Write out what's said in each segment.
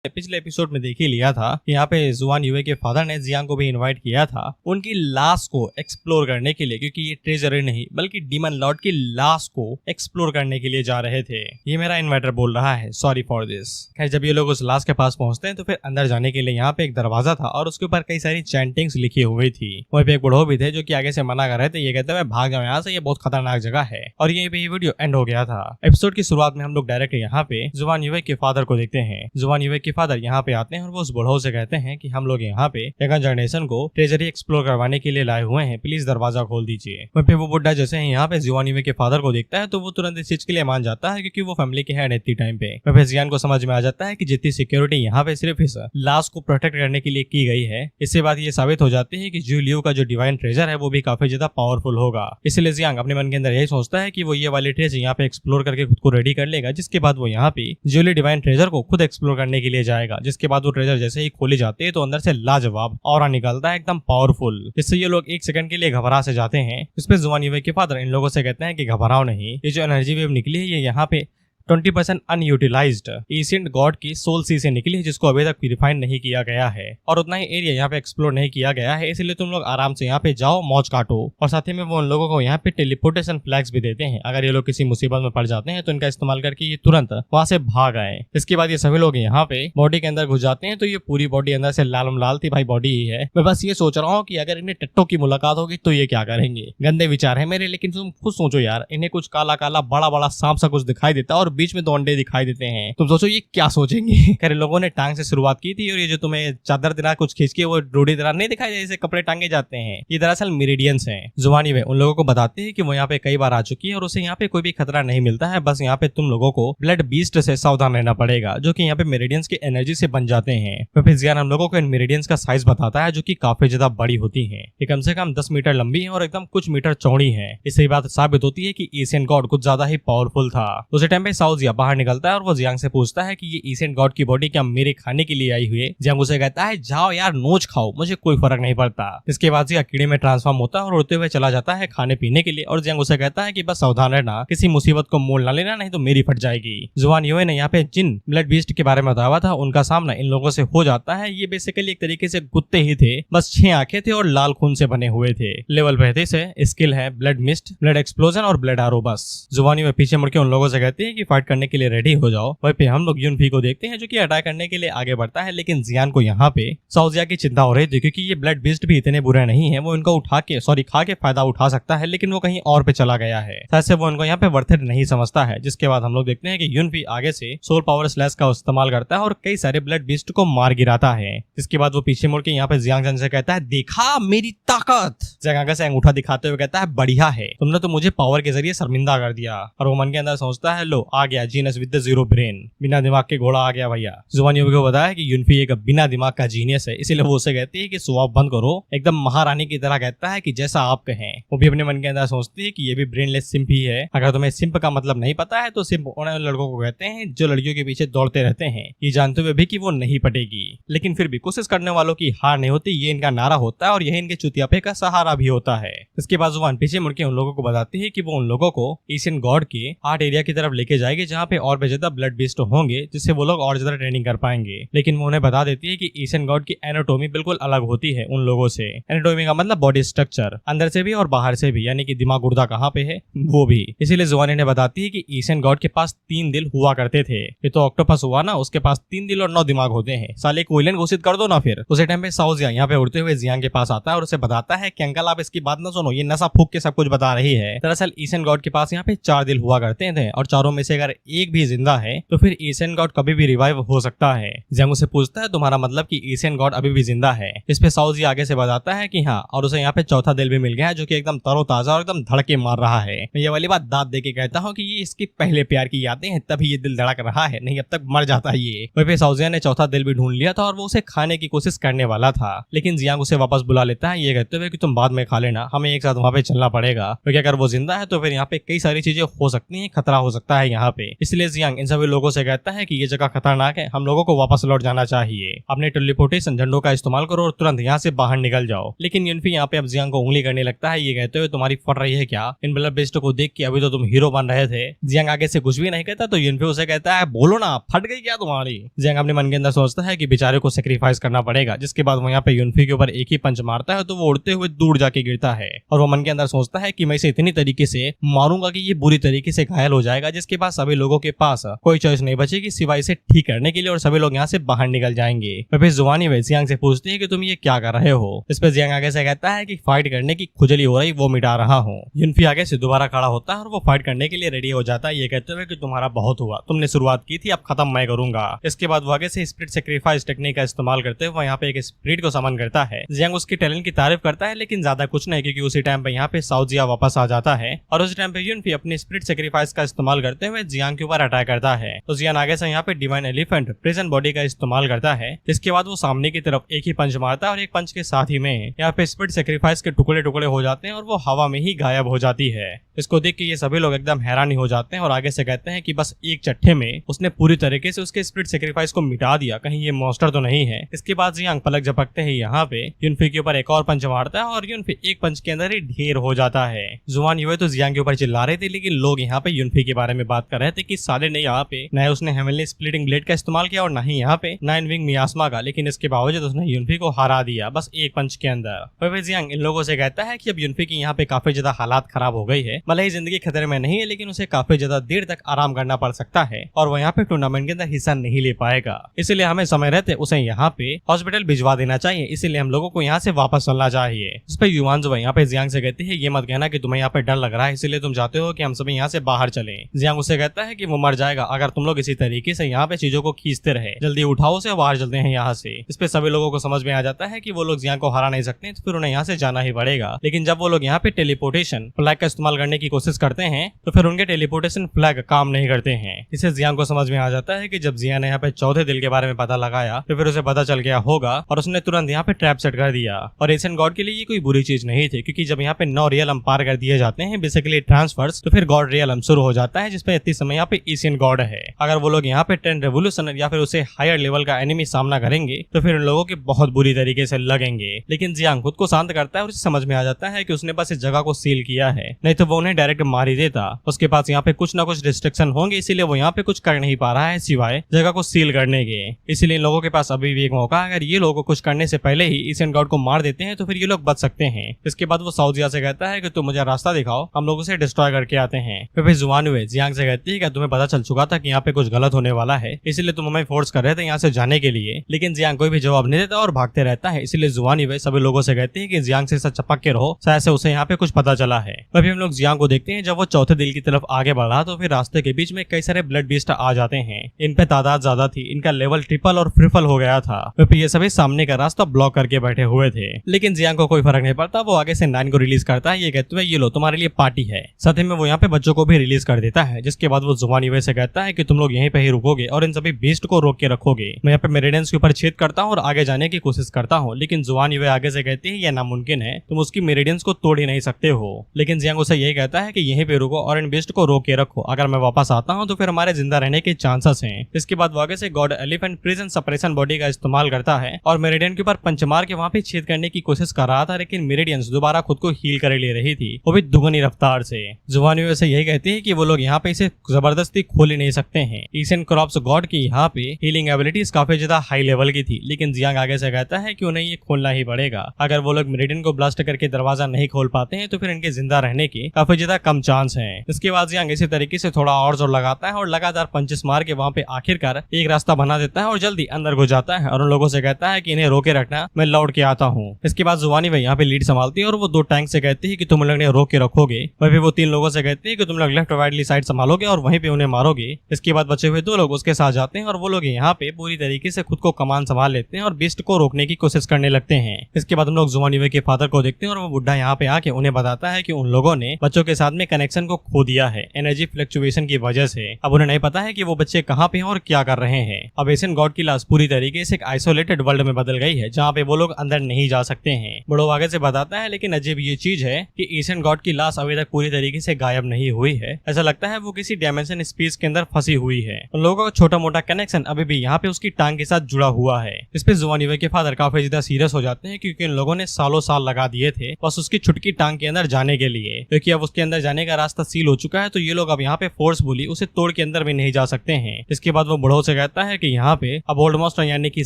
पिछले एपिसोड में देख ही लिया था कि यहाँ पे जुआन युए के फादर ने जियांग को भी इनवाइट किया था उनकी लाश को एक्सप्लोर करने के लिए, क्योंकि ये ट्रेजर नहीं बल्कि डीमन लॉर्ड की लाश को एक्सप्लोर करने के लिए जा रहे थे। ये मेरा इन्वर्टर बोल रहा है, सॉरी फॉर दिस। खैर, जब ये लोग उस लाश के पास पहुंचते हैं तो फिर अंदर जाने के लिए यहाँ पे एक दरवाजा था और उसके ऊपर कई सारी चैंटिंग्स लिखी हुई थी। वहीं पे एक बुढ़ो भी थे जो कि आगे से मना कर रहे थे, ये कहते हुए भाग जाओ यहाँ से, ये बहुत खतरनाक जगह है। और ये वीडियो एंड हो गया था। एपिसोड की शुरुआत में हम लोग डायरेक्ट यहाँ पे जुआन युए के फादर को देखते हैं। जुआन युए के फादर यहाँ पे आते हैं और वो उस बुढ़ो से कहते हैं कि हम लोग यहाँ पे यंगर जनरेशन को ट्रेजरी एक्सप्लोर करवाने के लिए लाए हुए हैं, प्लीज दरवाजा खोल दीजिए। वहीं पे वो बुढ़ा जैसे ही यहाँ पे जुआन युए के फादर को देखता है तो वो तुरंत इस चीज के लिए मान जाता है, क्योंकि वो फैमिली के हेड इतनी टाइम पे। वहीं पे जियान को समझ में आ जाता है कि जितनी सिक्योरिटी यहाँ पे सिर्फ इस लाश को प्रोटेक्ट करने के लिए की गई है, इससे बात ये साबित हो जाती है कि जू लियू का जो डिवाइन ट्रेजर है वो भी काफी ज्यादा पावरफुल होगा। इसलिए जियांग अपने मन के अंदर यही सोचता है कि वो ये वाली ट्रेजर यहाँ पे एक्सप्लोर करके खुद को रेडी कर लेगा, जिसके बाद वो यहाँ पे जूली डिवाइन ट्रेजर को खुद एक्सप्लोर करने के लिए जाएगा। जिसके बाद वो ट्रेजर जैसे ही खोली जाती है तो अंदर से लाजवाब ऑरा निकलता है, एकदम पावरफुल, जिससे ये लोग एक सेकंड के लिए घबरा से जाते हैं। इस पे जुआन युए के फादर इन लोगों से कहते हैं कि घबराओ नहीं, ये जो एनर्जी वेव निकली है ये यहाँ पे 20% अनयूटिलाइज्ड एशिएंट गॉड की सोल सी से निकली है, जिसको अभी तक प्यूरिफाई नहीं किया गया है और उतना ही एरिया यहाँ पे एक्सप्लोर नहीं किया गया है। इसलिए तुम लोग आराम से यहाँ पे जाओ, मौज काटो। और साथ ही में वो उन लोगों को यहाँ पे टेलीपोर्टेशन फ्लैग्स भी देते हैं, अगर ये लोग किसी मुसीबत में पड़ जाते हैं तो इनका इस्तेमाल करके ये तुरंत वहां से भाग आए। इसके बाद ये सभी लोग यहाँ पे बॉडी के अंदर घुस जाते हैं तो ये पूरी बॉडी अंदर से लाल थी भाई, बॉडी ही है। मैं बस ये सोच रहा हूँ कि अगर इन्हें टट्टो की मुलाकात होगी तो ये क्या करेंगे। गंदे विचार है मेरे, लेकिन तुम खुद सोचो यार, इन्हें कुछ काला काला बड़ा बड़ा सांप सा कुछ दिखाई देता है और बीच में 2 अंडे दिखाई देते हैं। तुम सोचो ये क्या सोचेंगे। खैर, लोगों ने टांग से शुरुआत की थी और ये जो तुम्हें चादर तरह कुछ खींच के वो रोडी तरह नहीं दिखाई दे, जैसे कपड़े टांगे जाते हैं, ये दरअसल मेरिडियंस हैं। जुआन युए उन लोगों को बताती है कि वो यहाँ पे कई बार आ चुकी है और उसे यहाँ पे कोई भी खतरा नहीं मिलता है। बस यहाँ पे तुम लोगों को ब्लड बीस्ट से सावधान रहना पड़ेगा, जो कि यहाँ पे मेरिडियंस की एनर्जी से बन जाते हैं। फिर जियान हम लोगों को इन मेरिडियंस का साइज बताता है, जो कि काफी ज्यादा बड़ी होती है। ये कम से कम 10 मीटर लंबी है और एकदम कुछ मीटर चौड़ी है। इससे बात साबित होती है कि एशियन गॉड कुछ ज्यादा ही पावरफुल था। उसी टाइम पे साओ जिया बाहर निकलता है और वो जियांग से पूछता है कि ये एशियन गॉड की बॉडी क्या मेरे खाने के लिए आई हुई है। जियांग उसे कहता है जाओ यार, नोच खाओ, मुझे कोई फर्क नहीं पड़ता। इसके बाद जिया कीड़े में ट्रांसफॉर्म होता है और उड़ते हुए चला जाता है खाने पीने के लिए। और जियांग उसे कहता है कि बस सावधान रहना, किसी मुसीबत को मोल ना लेना, नहीं तो मेरी फट जाएगी। जुआन युए ने यहाँ पे जिन ब्लड बीस्ट के बारे में बताया था उनका सामना इन लोगों से हो जाता है। ये बेसिकली एक तरीके से कुत्ते ही थे, बस 6 आंखें थे और लाल खून से बने हुए थे। लेवल 35 है, स्किल है ब्लड मिस्ट, ब्लड एक्सप्लोजन और ब्लड आरो। बस जुआन युए पीछे मुड़ के उन लोगों से कहती है कि फाइट करने के लिए रेडी हो जाओ। वहीं पे हम लोग युनफी को देखते हैं जो कि अटैक करने के लिए आगे बढ़ता है, लेकिन जियान को यहाँ पे साओजिया की चिंता हो रही थी, क्योंकि ये ब्लड बीस्ट भी इतने बुरे नहीं है, वो इनको खा के फायदा उठा सकता है, लेकिन वो कहीं और पे चला गया है। ऐसे वो इनको यहाँ पे वर्थ इट नहीं समझता है। जिसके बाद हम लोग देखते हैं कि युनफी आगे से सोल पावर स्लैश का इस्तेमाल करता है और कई सारे ब्लड बीस्ट को मार गिराता है। जिसके बाद वो पीछे मुड़ के यहाँ पे जियांग से कहता है देखा मेरी ताकत। जियांग से अंगूठा दिखाते हुए कहता है बढ़िया है, तुमने तो मुझे पावर के जरिए शर्मिंदा कर दिया। और वो मन के अंदर सोचता है लो आ गया जीनस विद द 0 ब्रेन, बिना दिमाग के घोड़ा आ गया भैया। जुआन युए को बताया कि युनफी एक बिना दिमाग का जीनियस है, इसीलिए वो उसे कहती है कि सो आप बंद करो, एकदम महारानी की तरह कहता है कि जैसा आप कहें। वो भी अपने मन के अंदर सोचती है कि ये भी ब्रेनलेस सिंप ही है। अगर तुम्हें सिंप का मतलब नहीं पता है तो सिंप उन लड़कों को कहते हैं जो लड़कियों के पीछे दौड़ते रहते हैं, ये जानते हुए भी कि वो नहीं पटेगी, लेकिन फिर भी कोशिश करने वालों की हार नहीं होती, ये इनका नारा होता है और यही इनके चुतियापे का सहारा भी होता है। इसके बाद जुआन पीछे मुड़ के उन लोगों को बताती है कि वो उन लोगों को एशियन गॉड के आर्ट एरिया की तरफ लेके जाएगी, जहाँ पे और भी ज्यादा ब्लड बीस्ट होंगे, जिससे वो लोग और ज्यादा ट्रेनिंग कर पाएंगे। लेकिन वो उन्हें बता देती है कि एशियन गॉड की एनाटॉमी बिल्कुल अलग होती है उन लोगों से। एनाटॉमी का मतलब बॉडी स्ट्रक्चर, अंदर से भी और बाहर से भी, यानी कि दिमाग गुर्दा कहाँ पे है वो भी। इसीलिए जुआन इन्हें बताती है कि एशियन गॉड के पास 3 दिल हुआ करते थे। ये तो ऑक्टोपस हुआ ना, उसके पास 3 दिल और 9 दिमाग होते हैं। साले को विलेन घोषित कर दो ना फिर। उसी टाइम पे साओ जिया यहाँ पे उड़ते हुए जियांग के पास आता है और उसे बताता है कि अंकल आप इसकी बात ना सुनो, ये नशा फूक के सब कुछ बता रही है। दरअसल एशियन गॉड के पास यहाँ पे 4 दिल हुआ करते थे और चारों में से अगर एक भी जिंदा है तो फिर एशियन गॉड कभी भी रिवाइव हो सकता है। जियांग उसे पूछता है तुम्हारा मतलब कि एशियन गॉड अभी भी जिंदा है। इस पे साओ जिया आगे से बताता है कि हाँ, और उसे यहाँ पे चौथा दिल भी मिल गया है, जो कि एकदम तरोताजा और एकदम धड़के मार रहा है। मैं ये वाली बात दांत दे के कहता हूँ कि ये इसकी पहले प्यार की यादें हैं, तभी ये दिल धड़क रहा है, नहीं अब तक मर जाता ये। वहीं पे साओ जिया ने चौथा दिल भी ढूंढ लिया था और वो उसे खाने की कोशिश करने वाला था, लेकिन जियांग उसे वापस बुला लेता है, ये कहते हुए कि तुम बाद में खा लेना, हमें एक साथ वहाँ पे चलना पड़ेगा, क्योंकि अगर वो जिंदा है तो फिर यहाँ पे कई सारी चीजें हो सकती है, खतरा हो सकता है यहाँ यहाँ पे। इसलिए जियांग इन सभी लोगों से कहता है कि ये जगह खतरनाक है, हम लोगों को वापस लौट जाना चाहिए। अपने टेलीपोर्टेशन झंडों का इस्तेमाल करो और तुरंत यहाँ से बाहर निकल जाओ। लेकिन युनफी यहाँ पे अब जियांग को उंगली करने लगता है, ये कहते हुए तुम्हारी फट रही है क्या? इन ब्लड बेस्ट को देख के अभी तो तुम हीरो बन रहे थे। जियांग आगे से कुछ भी नहीं कहता तो युनफी उसे कहता है बोलो ना, फट गई क्या तुम्हारी? जियांग अपने मन के अंदर सोचता है कि बेचारे को सेक्रीफाइस करना पड़ेगा। जिसके बाद वो यहाँ पे युनफी के ऊपर एक ही पंच मारता है तो वो उड़ते हुए दूर जाके गिरता है और वो मन के अंदर सोचता है कि मैं इसे इतनी तरीके से मारूंगा कि ये बुरी तरीके से घायल हो जाएगा, जिसके बाद सभी लोगों के पास कोई चॉइस नहीं बचेगी सिवाय इसे ठीक करने के लिए और सभी लोग यहाँ से बाहर निकल जाएंगे। फिर जुवानी वे जियांग से पूछती है कि तुम ये क्या कर रहे हो? इस पर जियांग आगे से कहता है कि फाइट करने की खुजली हो रही वो मिटा रहा हूँ। युनफी आगे से दोबारा खड़ा होता है और वो फाइट करने के लिए रेडी हो जाता है, ये कहते हुए कि तुम्हारा बहुत हुआ, तुमने शुरुआत की थी, अब खत्म मैं करूंगा। इसके बाद वो आगे से स्पिरिट सेक्रीफाइस टेक्निक का इस्तेमाल करते हुए यहाँ पे एक स्पिरिट को समन करता है। जियांग उसकी टैलेंट की तारीफ करता है लेकिन ज्यादा कुछ नहीं, क्योंकि उसी टाइम पे यहाँ पे साउजिया वापस आ जाता है और उस टाइम पे युनफी अपनी स्पिरिट सेक्रीफाइस का इस्तेमाल करते हुए जियांग के ऊपर अटैक करता है। तो जियांग आगे से यहाँ पे डिवाइन एलिफेंट प्रिजन बॉडी का इस्तेमाल करता है। इसके बाद वो सामने की तरफ एक ही पंच मारता है और एक पंच के साथ ही में यहाँ पे स्पिरिट सेक्रीफाइस के टुकड़े टुकड़े हो जाते हैं और वो हवा में ही गायब हो जाती है। इसको देख के ये सभी लोग एकदम हैरान ही हो जाते हैं और आगे से कहते हैं कि बस एक चट्टे में उसने पूरी तरीके से उसके स्पिरिट सेक्रीफाइस को मिटा दिया, कहीं ये मॉन्स्टर तो नहीं है। इसके बाद जियांग पलक झपकते ही यहाँ पे युनफी के ऊपर एक और पंच मारता है और युनफी एक पंच के अंदर ही ढेर हो जाता है। जुआन युवे तो जियांग के ऊपर चिल्ला रहे थे लेकिन लोग यहाँ पे युनफी के बारे में बात कर रहे थे कि साले ने यहाँ पे न उसने हेवनली स्प्लिटिंग ब्लेड का इस्तेमाल किया और न ही यहाँ पे नाइन विंग मियास्मा का, लेकिन इसके बावजूद उसने युनफी को हरा दिया बस एक पंच के अंदर। फिर जियांग इन लोगों से कहता है कि अब युनफी की यहाँ पे काफी ज्यादा हालात खराब हो गई है, भले ही जिंदगी खतरे में नहीं है लेकिन उसे काफी ज्यादा देर तक आराम करना पड़ सकता है और वो यहाँ पे टूर्नामेंट के अंदर हिस्सा नहीं ले पाएगा। इसलिए हमें समय रहते उसे यहाँ पे हॉस्पिटल भिजवा देना चाहिए, इसीलिए हम लोगों को यहाँ से वापस चलना चाहिए। इस पे युवान जो यहाँ पे जियांग से कहती है ये मत कहना कि तुम्हें यहाँ पे डर लग रहा है इसलिए तुम चाहते हो कि हम सभी यहाँ से बाहर चले। जियांग उसे कहता है कि वो मर जाएगा अगर तुम लोग इसी तरीके से यहाँ पे चीजों को खींचते रहे, जल्दी उठाओ उसे बाहर चलते हैं यहाँ से। इस पे सभी लोगों को समझ में आ जाता है कि वो लोग जियांग को हरा नहीं सकते तो फिर उन्हें यहाँ से जाना ही पड़ेगा। लेकिन जब वो लोग यहाँ पे टेलीपोर्टेशन फ्लैग का इस्तेमाल करने की कोशिश करते हैं तो फिर उनके टेलीपोर्टेशन फ्लैग काम नहीं करते हैं। इसे जियांग को समझ में आ जाता है कि जब जियांग ने यहाँ पे चौथे दिल के बारे में पता लगाया तो फिर उसे पता चल गया होगा और उसने तुरंत यहाँ पे ट्रैप सेट कर दिया। और एशियन गॉड के लिए ये कोई बुरी चीज नहीं थी, क्योंकि जब यहाँ पे 9 रियलम पार कर दिए जाते हैं बेसिकली ट्रांसफर्स, तो फिर गॉड रियलम शुरू हो जाता है जिसपे इतनी समय यहाँ पे एशियन गॉड है। अगर वो लोग यहाँ पे 10 रेवोल्यूशन या फिर उसे हायर लेवल का एनिमी सामना करेंगे तो फिर उन लोगों के बहुत बुरी तरीके से लगेंगे। लेकिन जियांग खुद को शांत करता है और उसे समझ में आ जाता है कि उसने बस इस जगह को सील किया है, नहीं तो वो उन्हें डायरेक्ट मार ही देता। उसके पास यहाँ पे कुछ ना कुछ रिस्ट्रिक्शन होंगे, इसीलिए वो यहाँ पे कुछ कर नहीं पा रहा है सिवाय जगह को सील करने के। इसीलिए इन लोगों के पास अभी भी एक मौका, अगर ये लोगों को कुछ करने से पहले ही एशियन गॉड को मार देते हैं तो फिर ये लोग बच सकते हैं। इसके बाद वो साउजिया से कहता है कि तुम मुझे रास्ता दिखाओ, हम लोग उसे डिस्ट्रॉय करके आते हैं। फिर जुआन हुए जियांग से कहती है कि तुम्हें पता चल चुका था कि यहाँ पे कुछ गलत होने वाला है, इसलिए तुम हमें फोर्स कर रहे थे यहाँ से जाने के लिए। लेकिन जियांग कोई भी जवाब नहीं देता और भागते रहता है। इसलिए जुआन हुए सभी लोगों से कहती है कि जियांग से सच चपक के रहो, शायद से उसे यहाँ पे कुछ पता चला है। अभी हम लोग जियांग को देखते हैं जब वो चौथे दिल की तरफ आगे बढ़ा तो फिर रास्ते के बीच में कई सारे ब्लड बीस्ट आ जाते हैं। इन पे तादाद ज्यादा थी, इनका लेवल ट्रिपल और ट्रिपल हो गया था। फिर ये सभी सामने का रास्ता ब्लॉक करके बैठे हुए थे, लेकिन जियांग को कोई फर्क नहीं पड़ता। वो आगे से 9 को रिलीज करता है, ये कहते हुए ये लो तुम्हारे लिए पार्टी है। साथ ही में वो यहाँ पे बच्चों को भी रिलीज कर देता है। जिसके बाद वो जुबान युवे से कहता है कि तुम लोग यहीं पे ही रुकोगे और इन सभी बीस्ट को रोक के रखोगे। मैं यहाँ पे मेरिडियंस के ऊपर छेद करता हूँ और आगे जाने की कोशिश करता हूँ, लेकिन जुबान युवे आगे से कहती है यह नामुमकिन है, तुम उसकी मेरिडियंस को तोड़ ही नहीं सकते हो। लेकिन जियांग उसे यही कहता है कि यहीं पे रुको और इन बीस्ट को रोक के रखो, अगर मैं वापस आता हूँ तो फिर हमारे जिंदा रहने के चांसेस हैं। इसके बाद वो आगे से God elephant prison suppression body का इस्तेमाल करता है और मेरिडियन के ऊपर पंच मार के वहाँ पे छेद करने की कोशिश कर रहा था, लेकिन मेरिडियंस दोबारा खुद को हील कर ले रही थी, वो भी दुगनी रफ्तार से। जुबान युवे से यही कहती है कि वो लोग यहाँ पे इसे जबरदस्ती खोल ही नहीं सकते हैं। एशियन क्रॉप्स गॉड की यहाँ पे हीलिंग एबिलिटीज काफी ज्यादा हाई लेवल की थी, लेकिन जियांग आगे से कहता है कि उन्हें ये खोलना ही पड़ेगा। अगर वो लोग मेरिडियन को ब्लास्ट करके दरवाजा नहीं खोल पाते हैं तो फिर इनके जिंदा रहने के काफी ज्यादा कम चांस हैं। इसके बाद जियांग इसी तरीके से थोड़ा और जोर लगाता है और लगातार पंचेस मार के वहाँ पे आखिरकार एक रास्ता बना देता है और जल्दी अंदर घुस जाता है और उन लोगों से कहता है कि इन्हें रोके रखना, मैं लौट के आता हूँ। इसके बाद जुबानी भाई यहाँ पे लीड संभालती है और वो 2 टैंक से कहती है कि तुम लोग ने रोक के रखोगे। वही वो 3 लोगों से कहती है कि तुम लोग लेफ्ट राइटली साइड संभालोगे और वहीं पे उन्हें मारोगे। इसके बाद बचे हुए 2 लोग उसके साथ जाते हैं और वो लोग यहाँ पे पूरी तरीके से खुद को कमान संभाल लेते हैं और बीस्ट को रोकने की कोशिश करने लगते हैं। इसके बाद हम लोग जुबानी के फादर को देखते हैं और वो बुढ़ा यहाँ पे आके उन्हें बताता है कि उन लोगों ने बच्चों के साथ में कनेक्शन को खो दिया है एनर्जी फ्लक्चुएशन की वजह से। अब उन्हें नहीं पता है कि वो बच्चे कहाँ पे हैं और क्या कर रहे हैं। अब एशियन गॉड की लाश पूरी तरीके से एक आइसोलेटेड वर्ल्ड में बदल गई है जहाँ पे वो लोग अंदर नहीं जा सकते हैं। बड़ो आगे से बताता है, लेकिन अजीब ये चीज है कि एशियन गॉड की लाश अभी तक पूरी तरीके से गायब नहीं हुई है। ऐसा लगता है वो किसी डायमेंशन स्पेस के अंदर फंसी हुई है। उन लोगों का छोटा मोटा कनेक्शन अभी भी यहाँ पे उसकी टांग के साथ जुड़ा हुआ है। इस पे जुआन युवे के फादर काफी ज्यादा सीरियस हो जाते हैं क्योंकि उन लोगों ने सालों साल लगा दिए थे बस उसकी छुटकी टांग के अंदर जाने के लिए, क्योंकि अब उसके अंदर जाने का रास्ता सील हो चुका है तो ये लोग अब यहाँ पे फोर्सफुली उसे तोड़ के अंदर भी नहीं जा सकते हैं। इसके बाद वो बूढ़ों से कहता है कि यहाँ पे अब ओल्ड मास्टर यानी कि